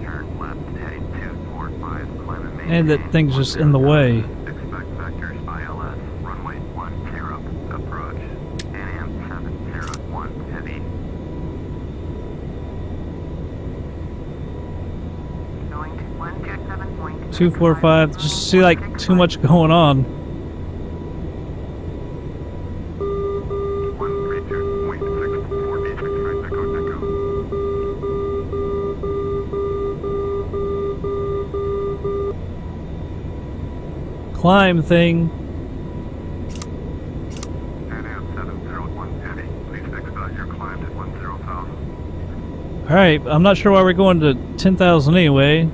Turn left heading 245. Climb and maintain. And that thing's just in the way. Expect vectors ILS. Runway 10. Approach. NM 701 heavy. Going to 127.6. 245. Just see like too much going on. 132.64 B6 for Echo Echo. climb thing. KMAF 701 heavy. Please expedite your climb to 10,000. Alright, I'm not sure why we're going to 10,000 anyway.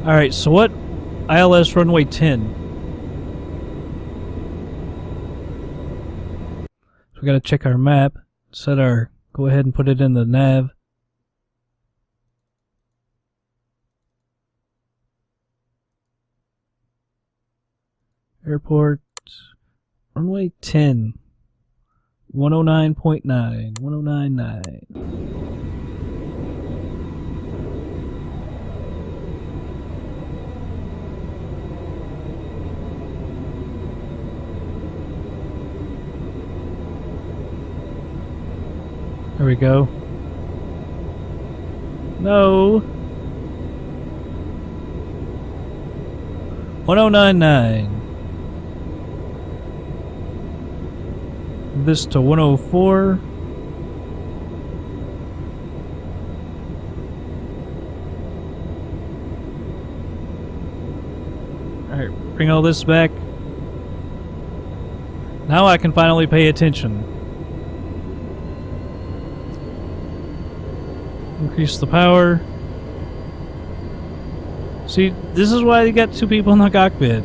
Alright, so what? ILS runway 10. So we gotta check our map. Set our... Go ahead and put it in the nav. Airport. Runway 10. 109.9. 109.9. There we go. No. 1099. This to 104. Alright, bring all this back. Now I can finally pay attention. Increase the power. See, this is why you got two people in the cockpit.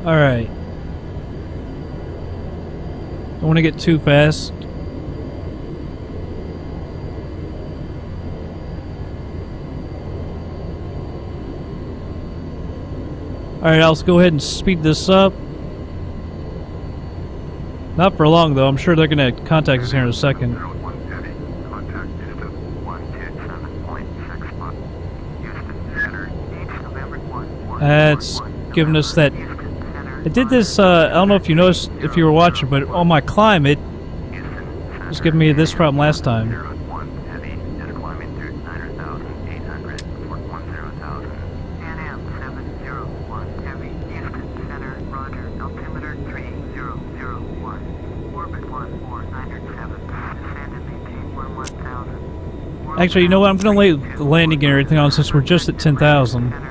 Alright. Don't want to get too fast. Alright, I'll go ahead and speed this up. Not for long though, I'm sure they're going to contact us here in a second. That's giving us that. It did this, I don't know if you noticed if you were watching, but on my climb it was giving me this problem last time. Actually, you know what? I'm going to lay the landing and everything on since we're just at 10,000.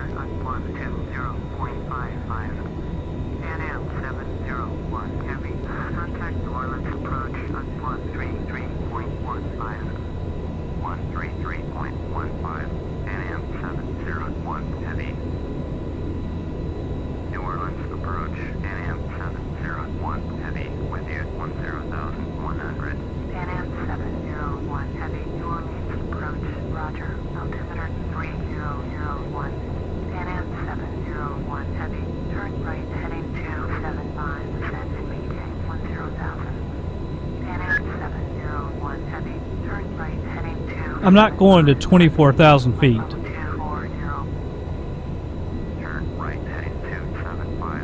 I'm not going to 24,000 feet.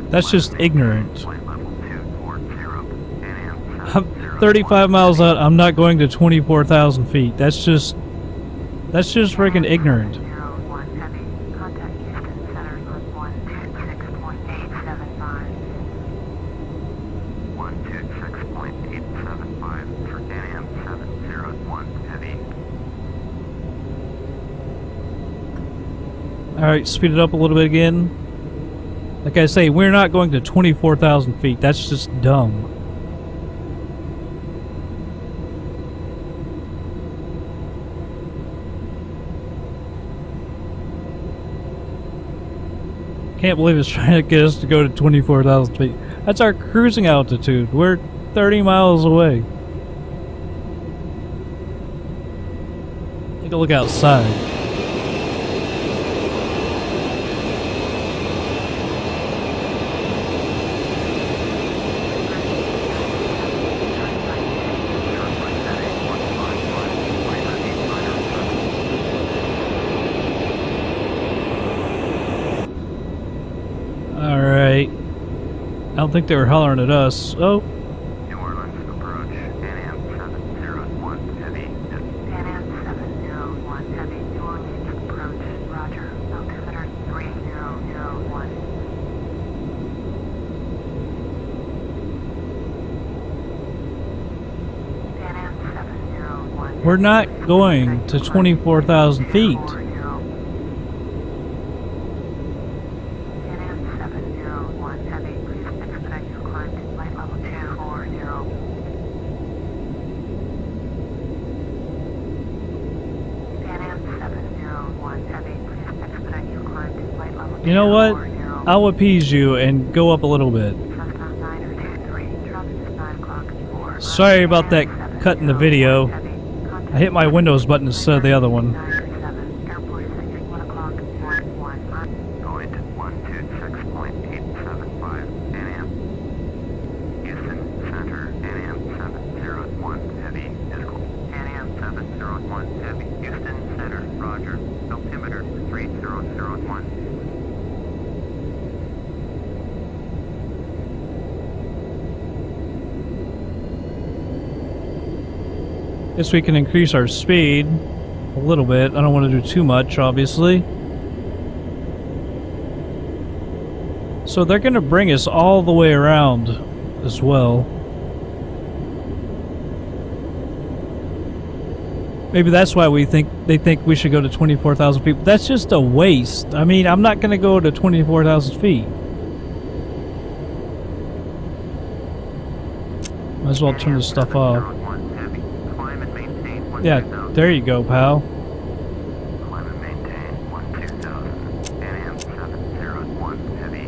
That's just ignorant. I'm 35 miles out, I'm not going to 24,000 feet. That's just freaking ignorant. Alright, speed it up a little bit again. Like I say, we're not going to 24,000 feet. That's just dumb. Can't believe it's trying to get us to go to 24,000 feet. That's our cruising altitude. We're 30 miles away. Take a look outside. don't think they were hollering at us. Oh, New Orleans approach, NAM 701 heavy. Pan Am 701 Heavy, New Orleans approach, roger, altimeter 3001. Pan Am 701. we're not going to 24,000 feet. 40. Pan Am 701 Heavy, please expedite your climb to flight level 240. Pan Am 701 Heavy, please expedite your climb to flight level 240. You know what? I'll appease you and go up a little bit. Cessna 923, traffic is 9 o'clock 4. Sorry about that cut in the video. I hit my Windows button instead of the other one. 937, airport signal 1 o'clock 11. Going to 126.875 NAM. Houston Center, NAM 701 heavy vehicle. NAM 701 heavy. Houston Center, roger. Altimeter 3001. Guess we can increase our speed a little bit. I don't want to do too much, obviously. So they're going to bring us all the way around as well. Maybe that's why they think we should go to 24,000 feet. But that's just a waste. I mean, I'm not going to go to 24,000 feet. Might as well turn this stuff off. Yeah, there you go, pal. Climb and maintain 12,000. NAM 701 heavy.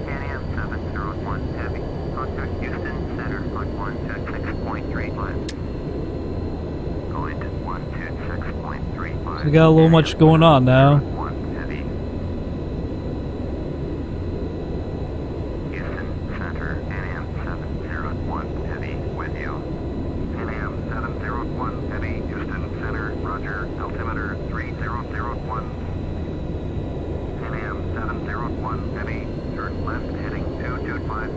NAM 701 heavy. Contact Houston Center on 126.35. Going to 126.35. We got a little much going on now. Heavy. Houston Center, NAM 701 heavy with you. NAM 701 heavy, Houston Center, roger. Altimeter 3001. NAM 701 heavy, turn left heading 225.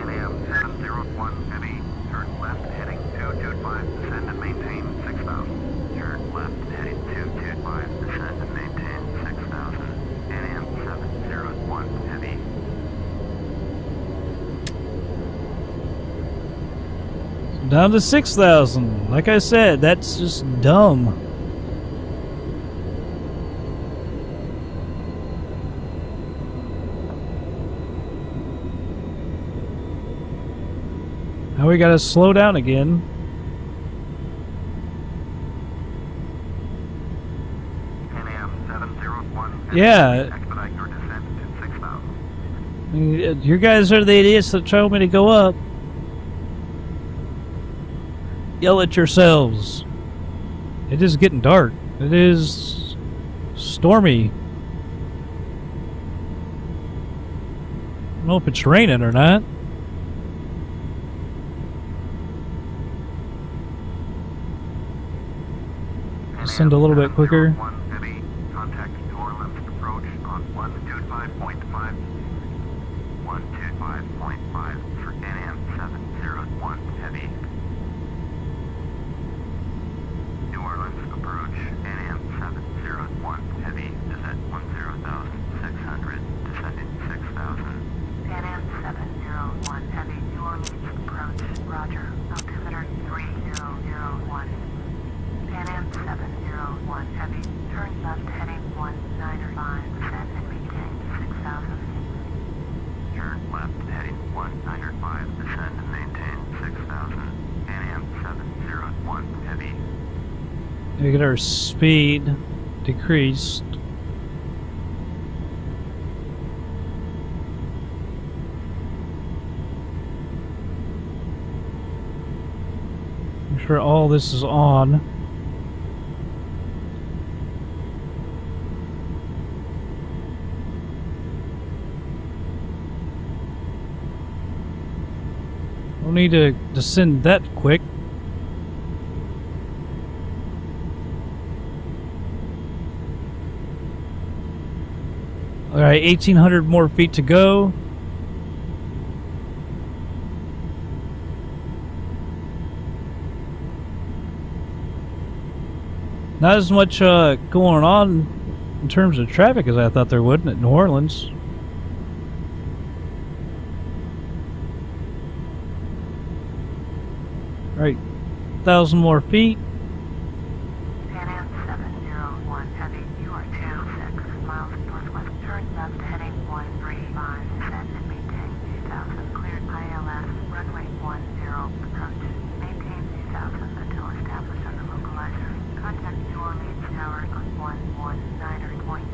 NAM 701 heavy, turn left heading 225, descend and maintain 6,000. Turn left heading 225, descend and maintain 6,000. NAM 701 heavy. Down to 6,000. Like I said, that's just dumb. Now we gotta slow down again. NAM 701 heavy, Yeah. expedite your descent to 6,000. I mean, you guys are the idiots that told me to go up. Yell at yourselves. It is getting dark. It is stormy. I don't know if it's raining or not. Send a little bit quicker. 701 heavy, contact New Orleans approach on 125.5. 125.5 for NAM 701 heavy. New Orleans approach, NAM 701 heavy, is at 10,600, descending 6,000. Pan Am 701 Heavy, New Orleans approach, roger. Altimeter 3001. Pan Am 701 Heavy, turn left heading 195, descend and maintain 6,000. Turn left heading 195, descend and maintain 6,000. NAM 701 heavy. We get our speed decreased. Make sure all this is on. Don't need to descend that quick. All right, 1,800 more feet to go. Not as much going on in terms of traffic as I thought there would at New Orleans. All right, 1,000 more feet. Pan Am 701 Heavy, you are 26 miles northwest. Turn left heading 135, descend and maintain 2000. Cleared ILS, runway 10, approach. Maintain 2000 until established on the localizer. Contact New Orleans Tower on 119.5.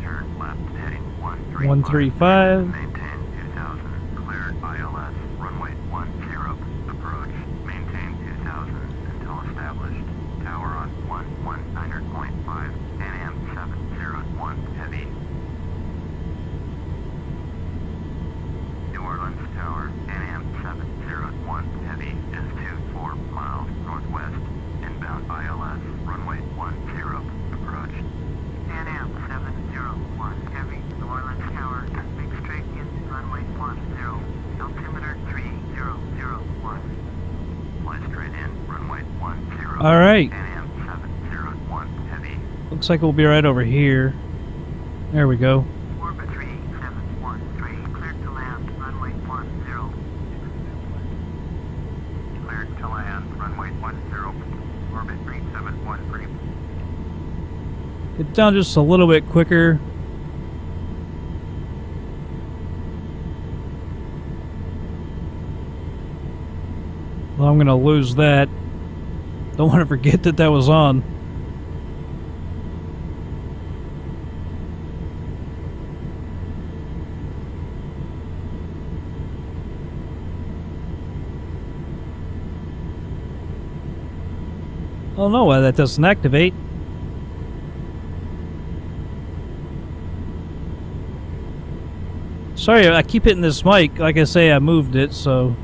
Turn left heading 135. 135. Maintain 2000. Cleared ILS. Runway 10. Approach. Maintain 2000 until established. Tower on 119.5. Pan Am 701 Heavy. New Orleans Tower. Pan Am 701 Heavy is 24 miles northwest. Inbound ILS. Runway 10. Approach. Pan Am 701 Heavy. New Orleans Tower. Make straight into runway 10. Altimeter 3001. Fly straight in. Runway 10. All right. Pan Am 701 Heavy. Looks like we'll be right over here. There we go. Orbit 3713. Cleared to land. Runway 10. Cleared to land. Runway 10. Orbit 3713. Get down just a little bit quicker. Well, I'm gonna lose that. Don't want to forget that that was on. I don't know why that doesn't activate. Sorry, I keep hitting this mic. Like I say, I moved it, so...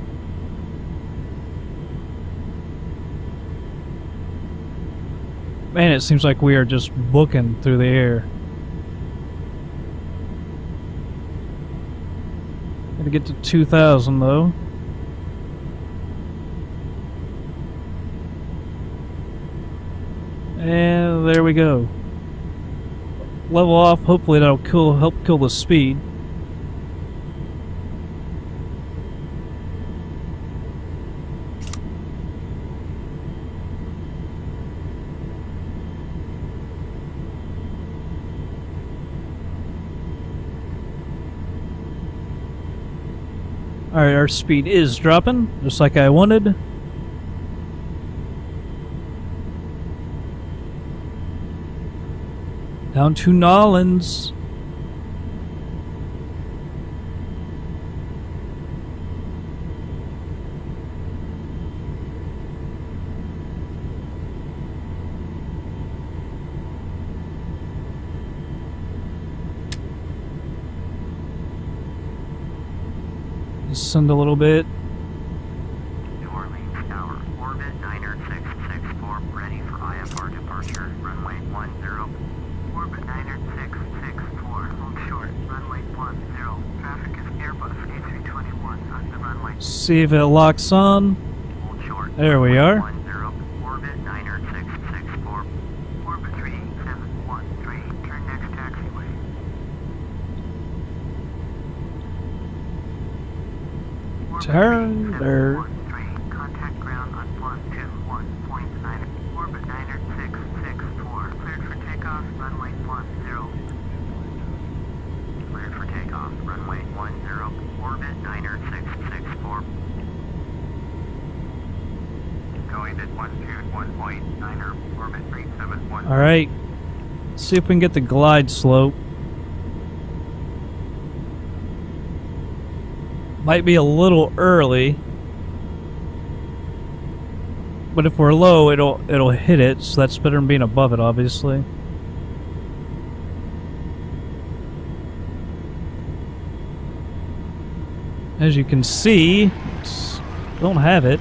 Man, it seems like we are just booking through the air. Gotta get to 2,000, though. And there we go. Level off. Hopefully that'll help kill the speed. Alright, our speed is dropping, just like I wanted. Down to Nolans. Send a little bit. New Orleans Tower. Orbit 90664. Ready for IFR departure. Runway 10. Orbit 90664. Hold short. Runway 10. Traffic is Airbus A321 on the runway. See if it locks on. Hold short. There we are. 10. Orbit 90664. Orbit 3713. Turn next taxiway. Turn there. Contact ground on 121.9. Orbit 90664. Cleared for takeoff. Runway 10. Cleared for takeoff. Runway 10. Orbit 90664. Going at 121.9. Orbit 371. Alright. See if we can get the glide slope. Might be a little early, but if we're low, it'll hit it, so that's better than being above it, obviously. As you can see, don't have it.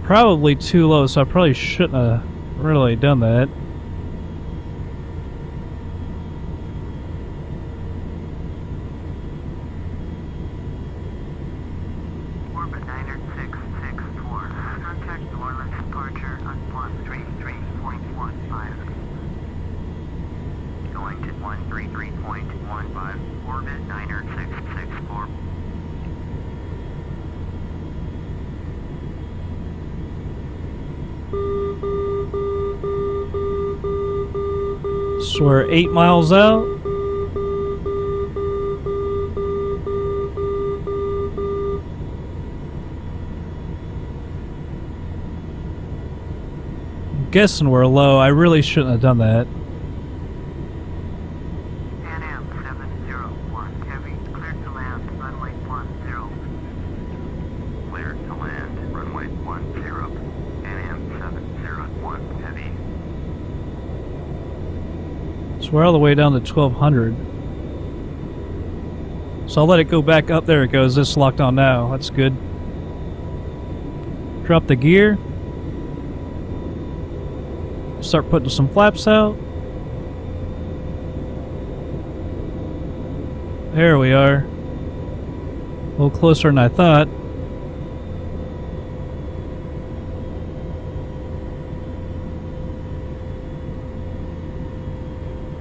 probably too low, so I probably shouldn't have really done that. Orbit 90664. Contact New Orleans departure on 133.15. Going to 133.15. Orbit 90664. So we're 8 miles out. I'm guessing we're low. I really shouldn't have done that. Pan Am 701 Heavy, cleared to land, runway 10. Clear to land, runway 10. Pan Am 701 Heavy. So we're all the way down to 1200. So I'll let it go back up. There it goes. It's locked on now. That's good. Drop the gear. Start putting some flaps out. There we are. A little closer than I thought.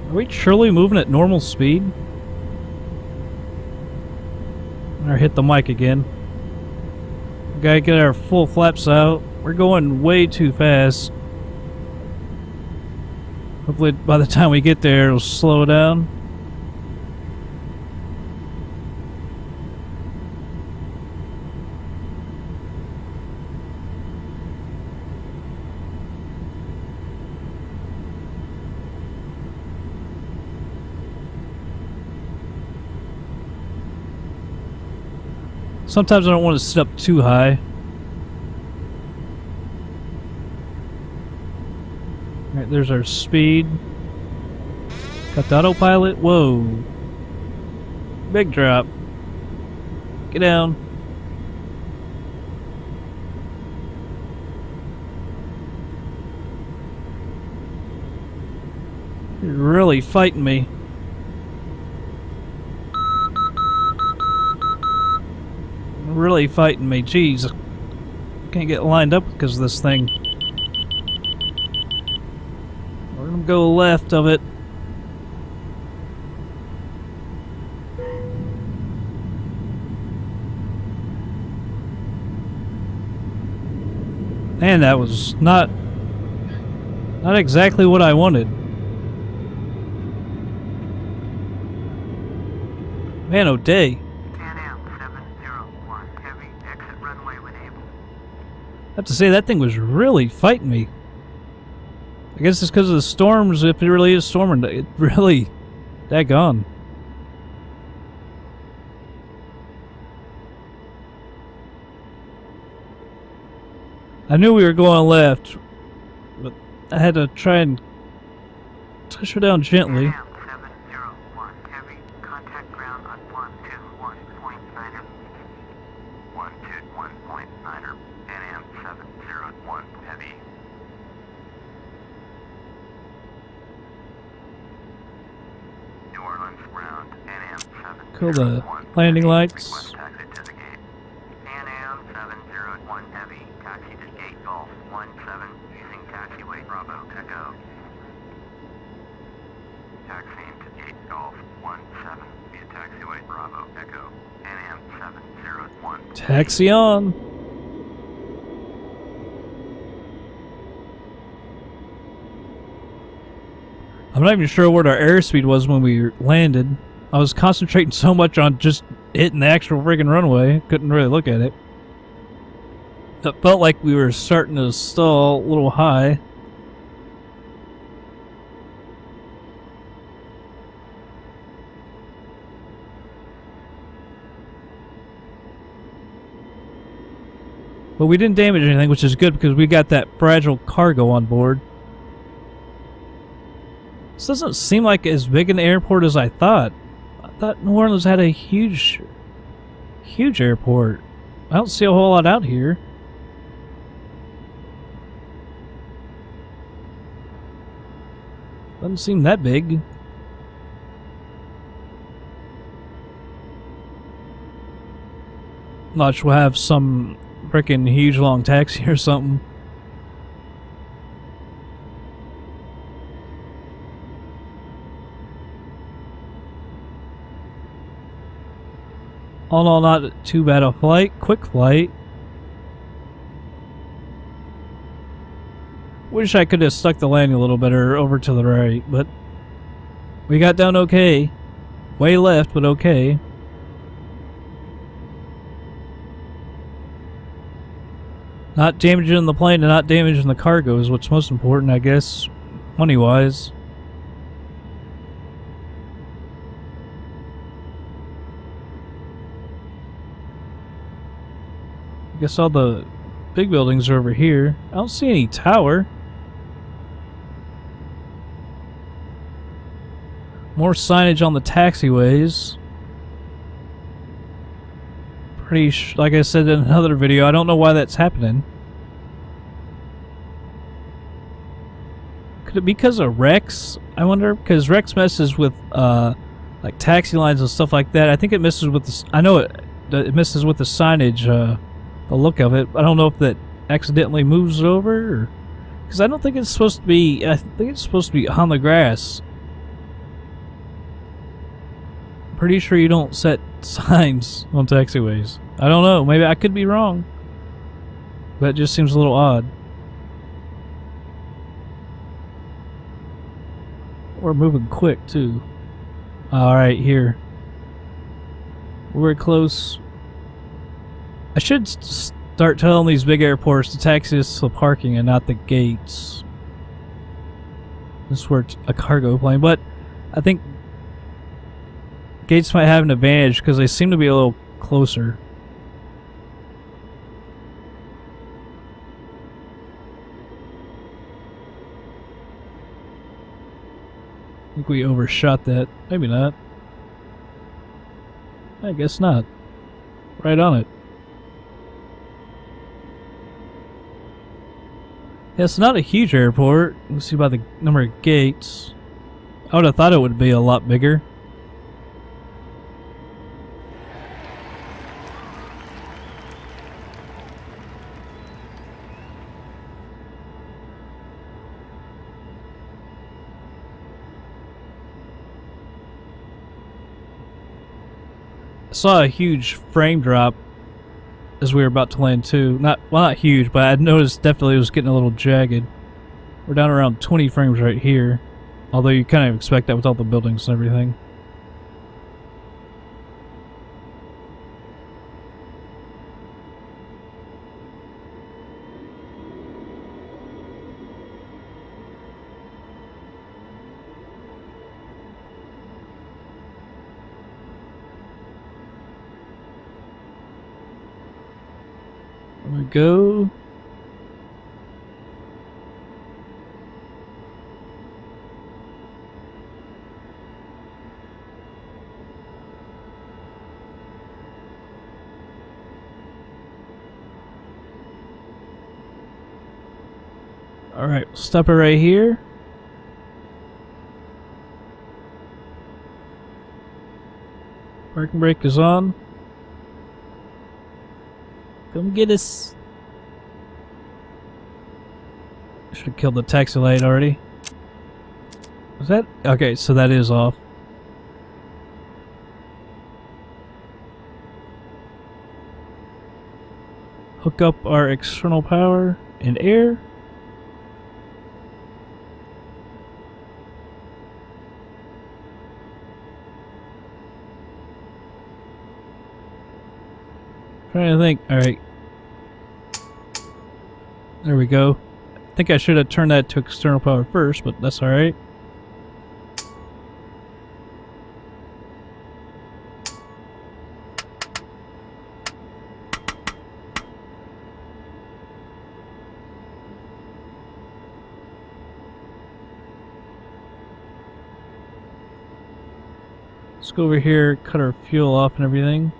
Are we truly moving at normal speed? Or hit the mic again. We gotta get our full flaps out. We're going way too fast. Hopefully by the time we get there it'll slow down. Sometimes I don't want to sit up too high. Alright, there's our speed. Got the autopilot. Whoa. Big drop. Get down. You're really fighting me. Really fighting me. Jeez. Can't get lined up because of this thing. We're gonna go left of it. And that was not exactly what I wanted. Man, oh day. Pan Am 701 Heavy, exit runway when able. I have to say, that thing was really fighting me. I guess it's because of the storms, if it really is storming. It really... daggone. I knew we were going left, but I had to try and touch her down gently. Pan Am 701 Heavy, contact ground on 121.9er. 121.9er. Pan Am 701 Heavy. New Orleans ground. Pan Am 701. Cool, the landing lights. Request taxi to the gate. Pan Am 701 Heavy. Taxi to gate Golf 17 using taxiway Bravo Echo. Taxiing to gate Golf 17 via taxiway Bravo Echo. Pan Am 701. Taxi on. I'm not even sure what our airspeed was when we landed. I was concentrating so much on just hitting the actual friggin' runway, couldn't really look at it. It felt like we were starting to stall a little high. But we didn't damage anything, which is good because we got that fragile cargo on board. This doesn't seem like as big an airport as I thought. I thought New Orleans had a huge airport. I don't see a whole lot out here. Doesn't seem that big. Notch will have some freaking huge long taxi or something. All in all, not too bad a flight. Quick flight. Wish I could have stuck the landing a little better over to the right, but we got down okay. Way left, but okay. Not damaging the plane and not damaging the cargo is what's most important, I guess, money-wise. I guess all the big buildings are over here. I don't see any tower. More signage on the taxiways. Like I said in another video, I don't know why that's happening. Could it be because of Rex? I wonder, because Rex messes with like taxi lines and stuff like that. I think it messes with the. I know it messes with the signage, the look of it. I don't know if that accidentally moves it over, because I don't think it's supposed to be. I think it's supposed to be on the grass. Pretty sure you don't set signs on taxiways. I don't know. Maybe I could be wrong. But it just seems a little odd. We're moving quick, too. Alright, here. We're close. I should start telling these big airports to taxi us to the parking and not the gates. This is where it's a cargo plane, but I think gates might have an advantage because they seem to be a little closer. I think we overshot that. Maybe not. I guess not. Right on it. Yeah, it's not a huge airport. You can see by the number of gates. I would have thought it would be a lot bigger. I saw a huge frame drop as we were about to land too. Not huge, but I noticed definitely it was getting a little jagged. We're down around 20 frames right here, although you kind of expect that with all the buildings and everything. There we go. Alright, stop it right here. Parking brake is on. Come get us. Should have killed the taxi light already. Was that? Okay, so that is off. Hook up our external power and air. Trying to think. Alright. There we go. I think I should have turned that to external power first, but that's alright. Let's go over here, cut our fuel off and everything.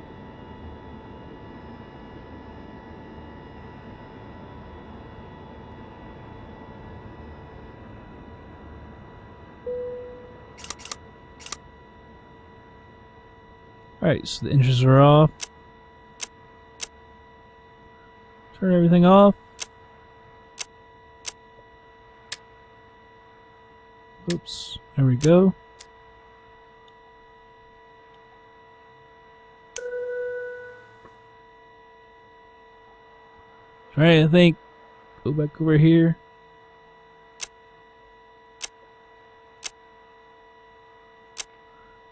Alright, so the engines are off. Turn everything off. Oops, there we go. Alright, I think. Go back over here.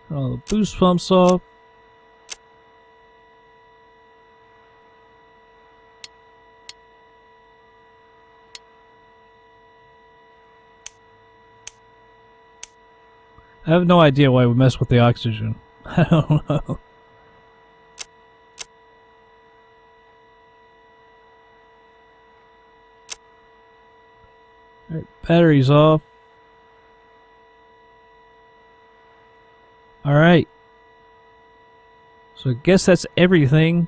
Turn all the boost pumps off. I have no idea why we mess with the oxygen. I don't know. Alright, batteries off. Alright. So I guess that's everything.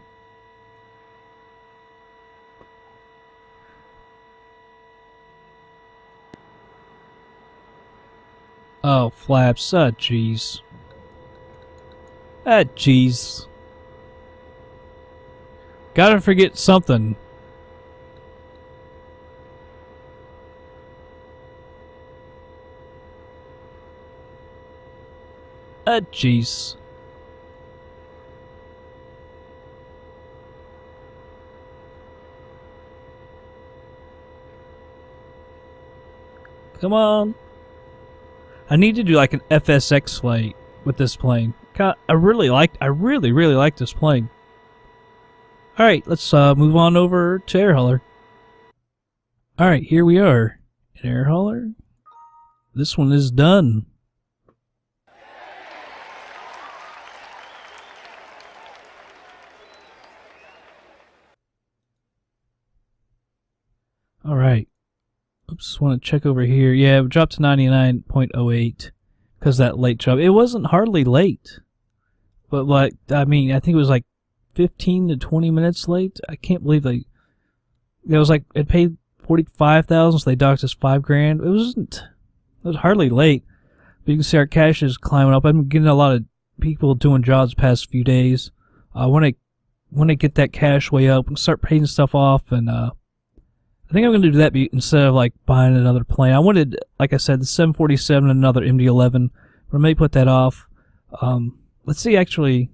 Oh, flaps. Ah, jeez. Ah, jeez. Gotta forget something. Ah, jeez. Come on. I need to do like an FSX flight with this plane. God, I really like this plane. Alright, let's move on over to air hauler. Alright, here we are. An air hauler. This one is done. Alright. Oops, want to check over here. Yeah, it dropped to 99.08 because that late drop. It wasn't hardly late. But like, I mean, I think it was like 15 to 20 minutes late. I can't believe it was like, it paid $45,000, so they docked us $5,000. It was hardly late. But you can see our cash is climbing up. I've been getting a lot of people doing jobs the past few days. When I get that cash way up and start paying stuff off, and I think I'm going to do that instead of like buying another plane. I wanted, like I said, the 747 and another MD-11. But I may put that off. Let's see, actually,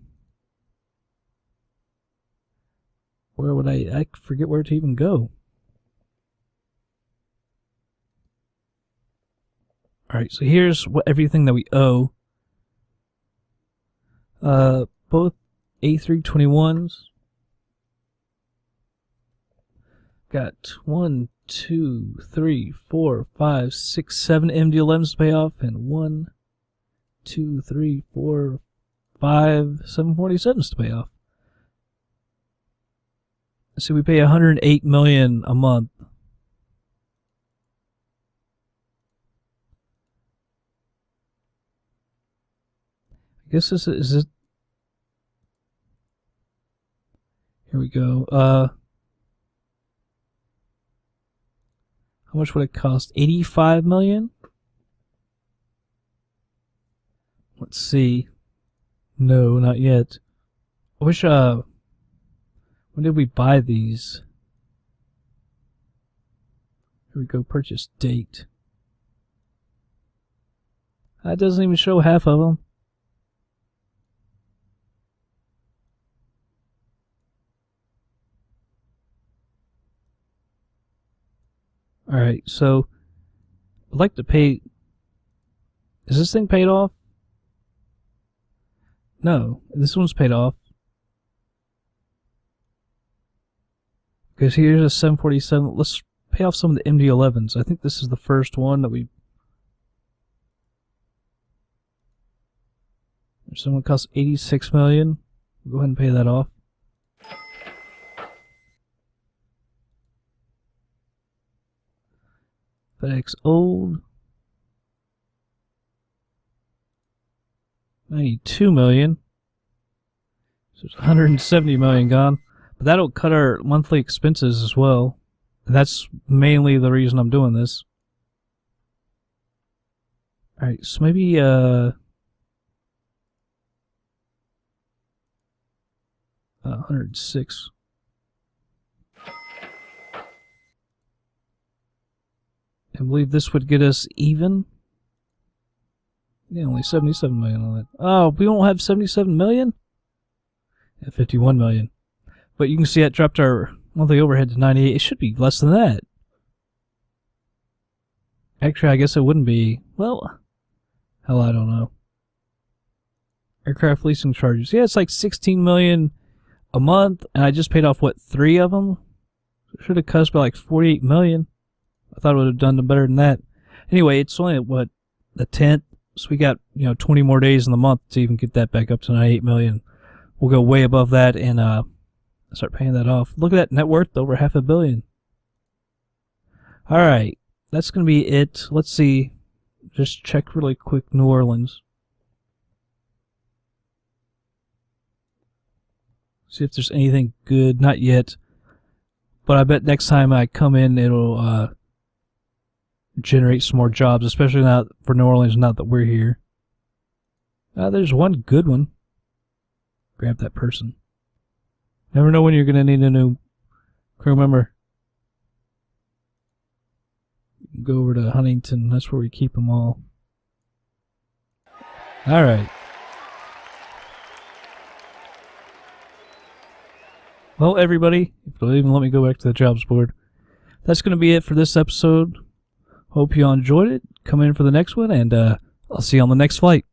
where would I forget where to even go. Alright, so here's everything that we owe. Both A321s. Got 1, 2, 3, 4, 5, 6, 7 MD-11s to pay off, and 1, 2, 3, 4, 5 747s to pay off. So we pay $108 million a month. I guess this is it. Here we go. How much would it cost? $85 million? Let's see. No, not yet. I wish, when did we buy these? Here we go, purchase date. That doesn't even show half of them. Alright, so I'd like to pay. Is this thing paid off? No, this one's paid off. Because here's a 747. Let's pay off some of the MD-11s. I think this is the first one that we. There's someone costs $86 million. We'll go ahead and pay that off. FedEx old. $92 million. So there's $170 million gone. But that'll cut our monthly expenses as well. And that's mainly the reason I'm doing this. Alright, so maybe 106. I believe this would get us even. Yeah, only 77 million on that. Oh, we don't have 77 million? Yeah, 51 million. But you can see it dropped our monthly overhead to 98. It should be less than that. Actually, I guess it wouldn't be. Well, hell, I don't know. Aircraft leasing charges. Yeah, it's like 16 million a month, and I just paid off, what, 3 of them? It should have cost by like 48 million. I thought it would have done better than that. Anyway, it's only, what, the 10th? So we got, 20 more days in the month to even get that back up to 98 million. We'll go way above that and start paying that off. Look at that net worth, over $500 million. All right, that's going to be it. Let's see. Just check really quick New Orleans. See if there's anything good. Not yet. But I bet next time I come in, it'll generate some more jobs, especially not for New Orleans, now that we're here. There's one good one. Grab that person. Never know when you're going to need a new crew member. Go over to Huntington. That's where we keep them all. All right. Well, everybody, if you'll even let me go back to the jobs board, that's going to be it for this episode. Hope you all enjoyed it. Come in for the next one, and I'll see you on the next flight.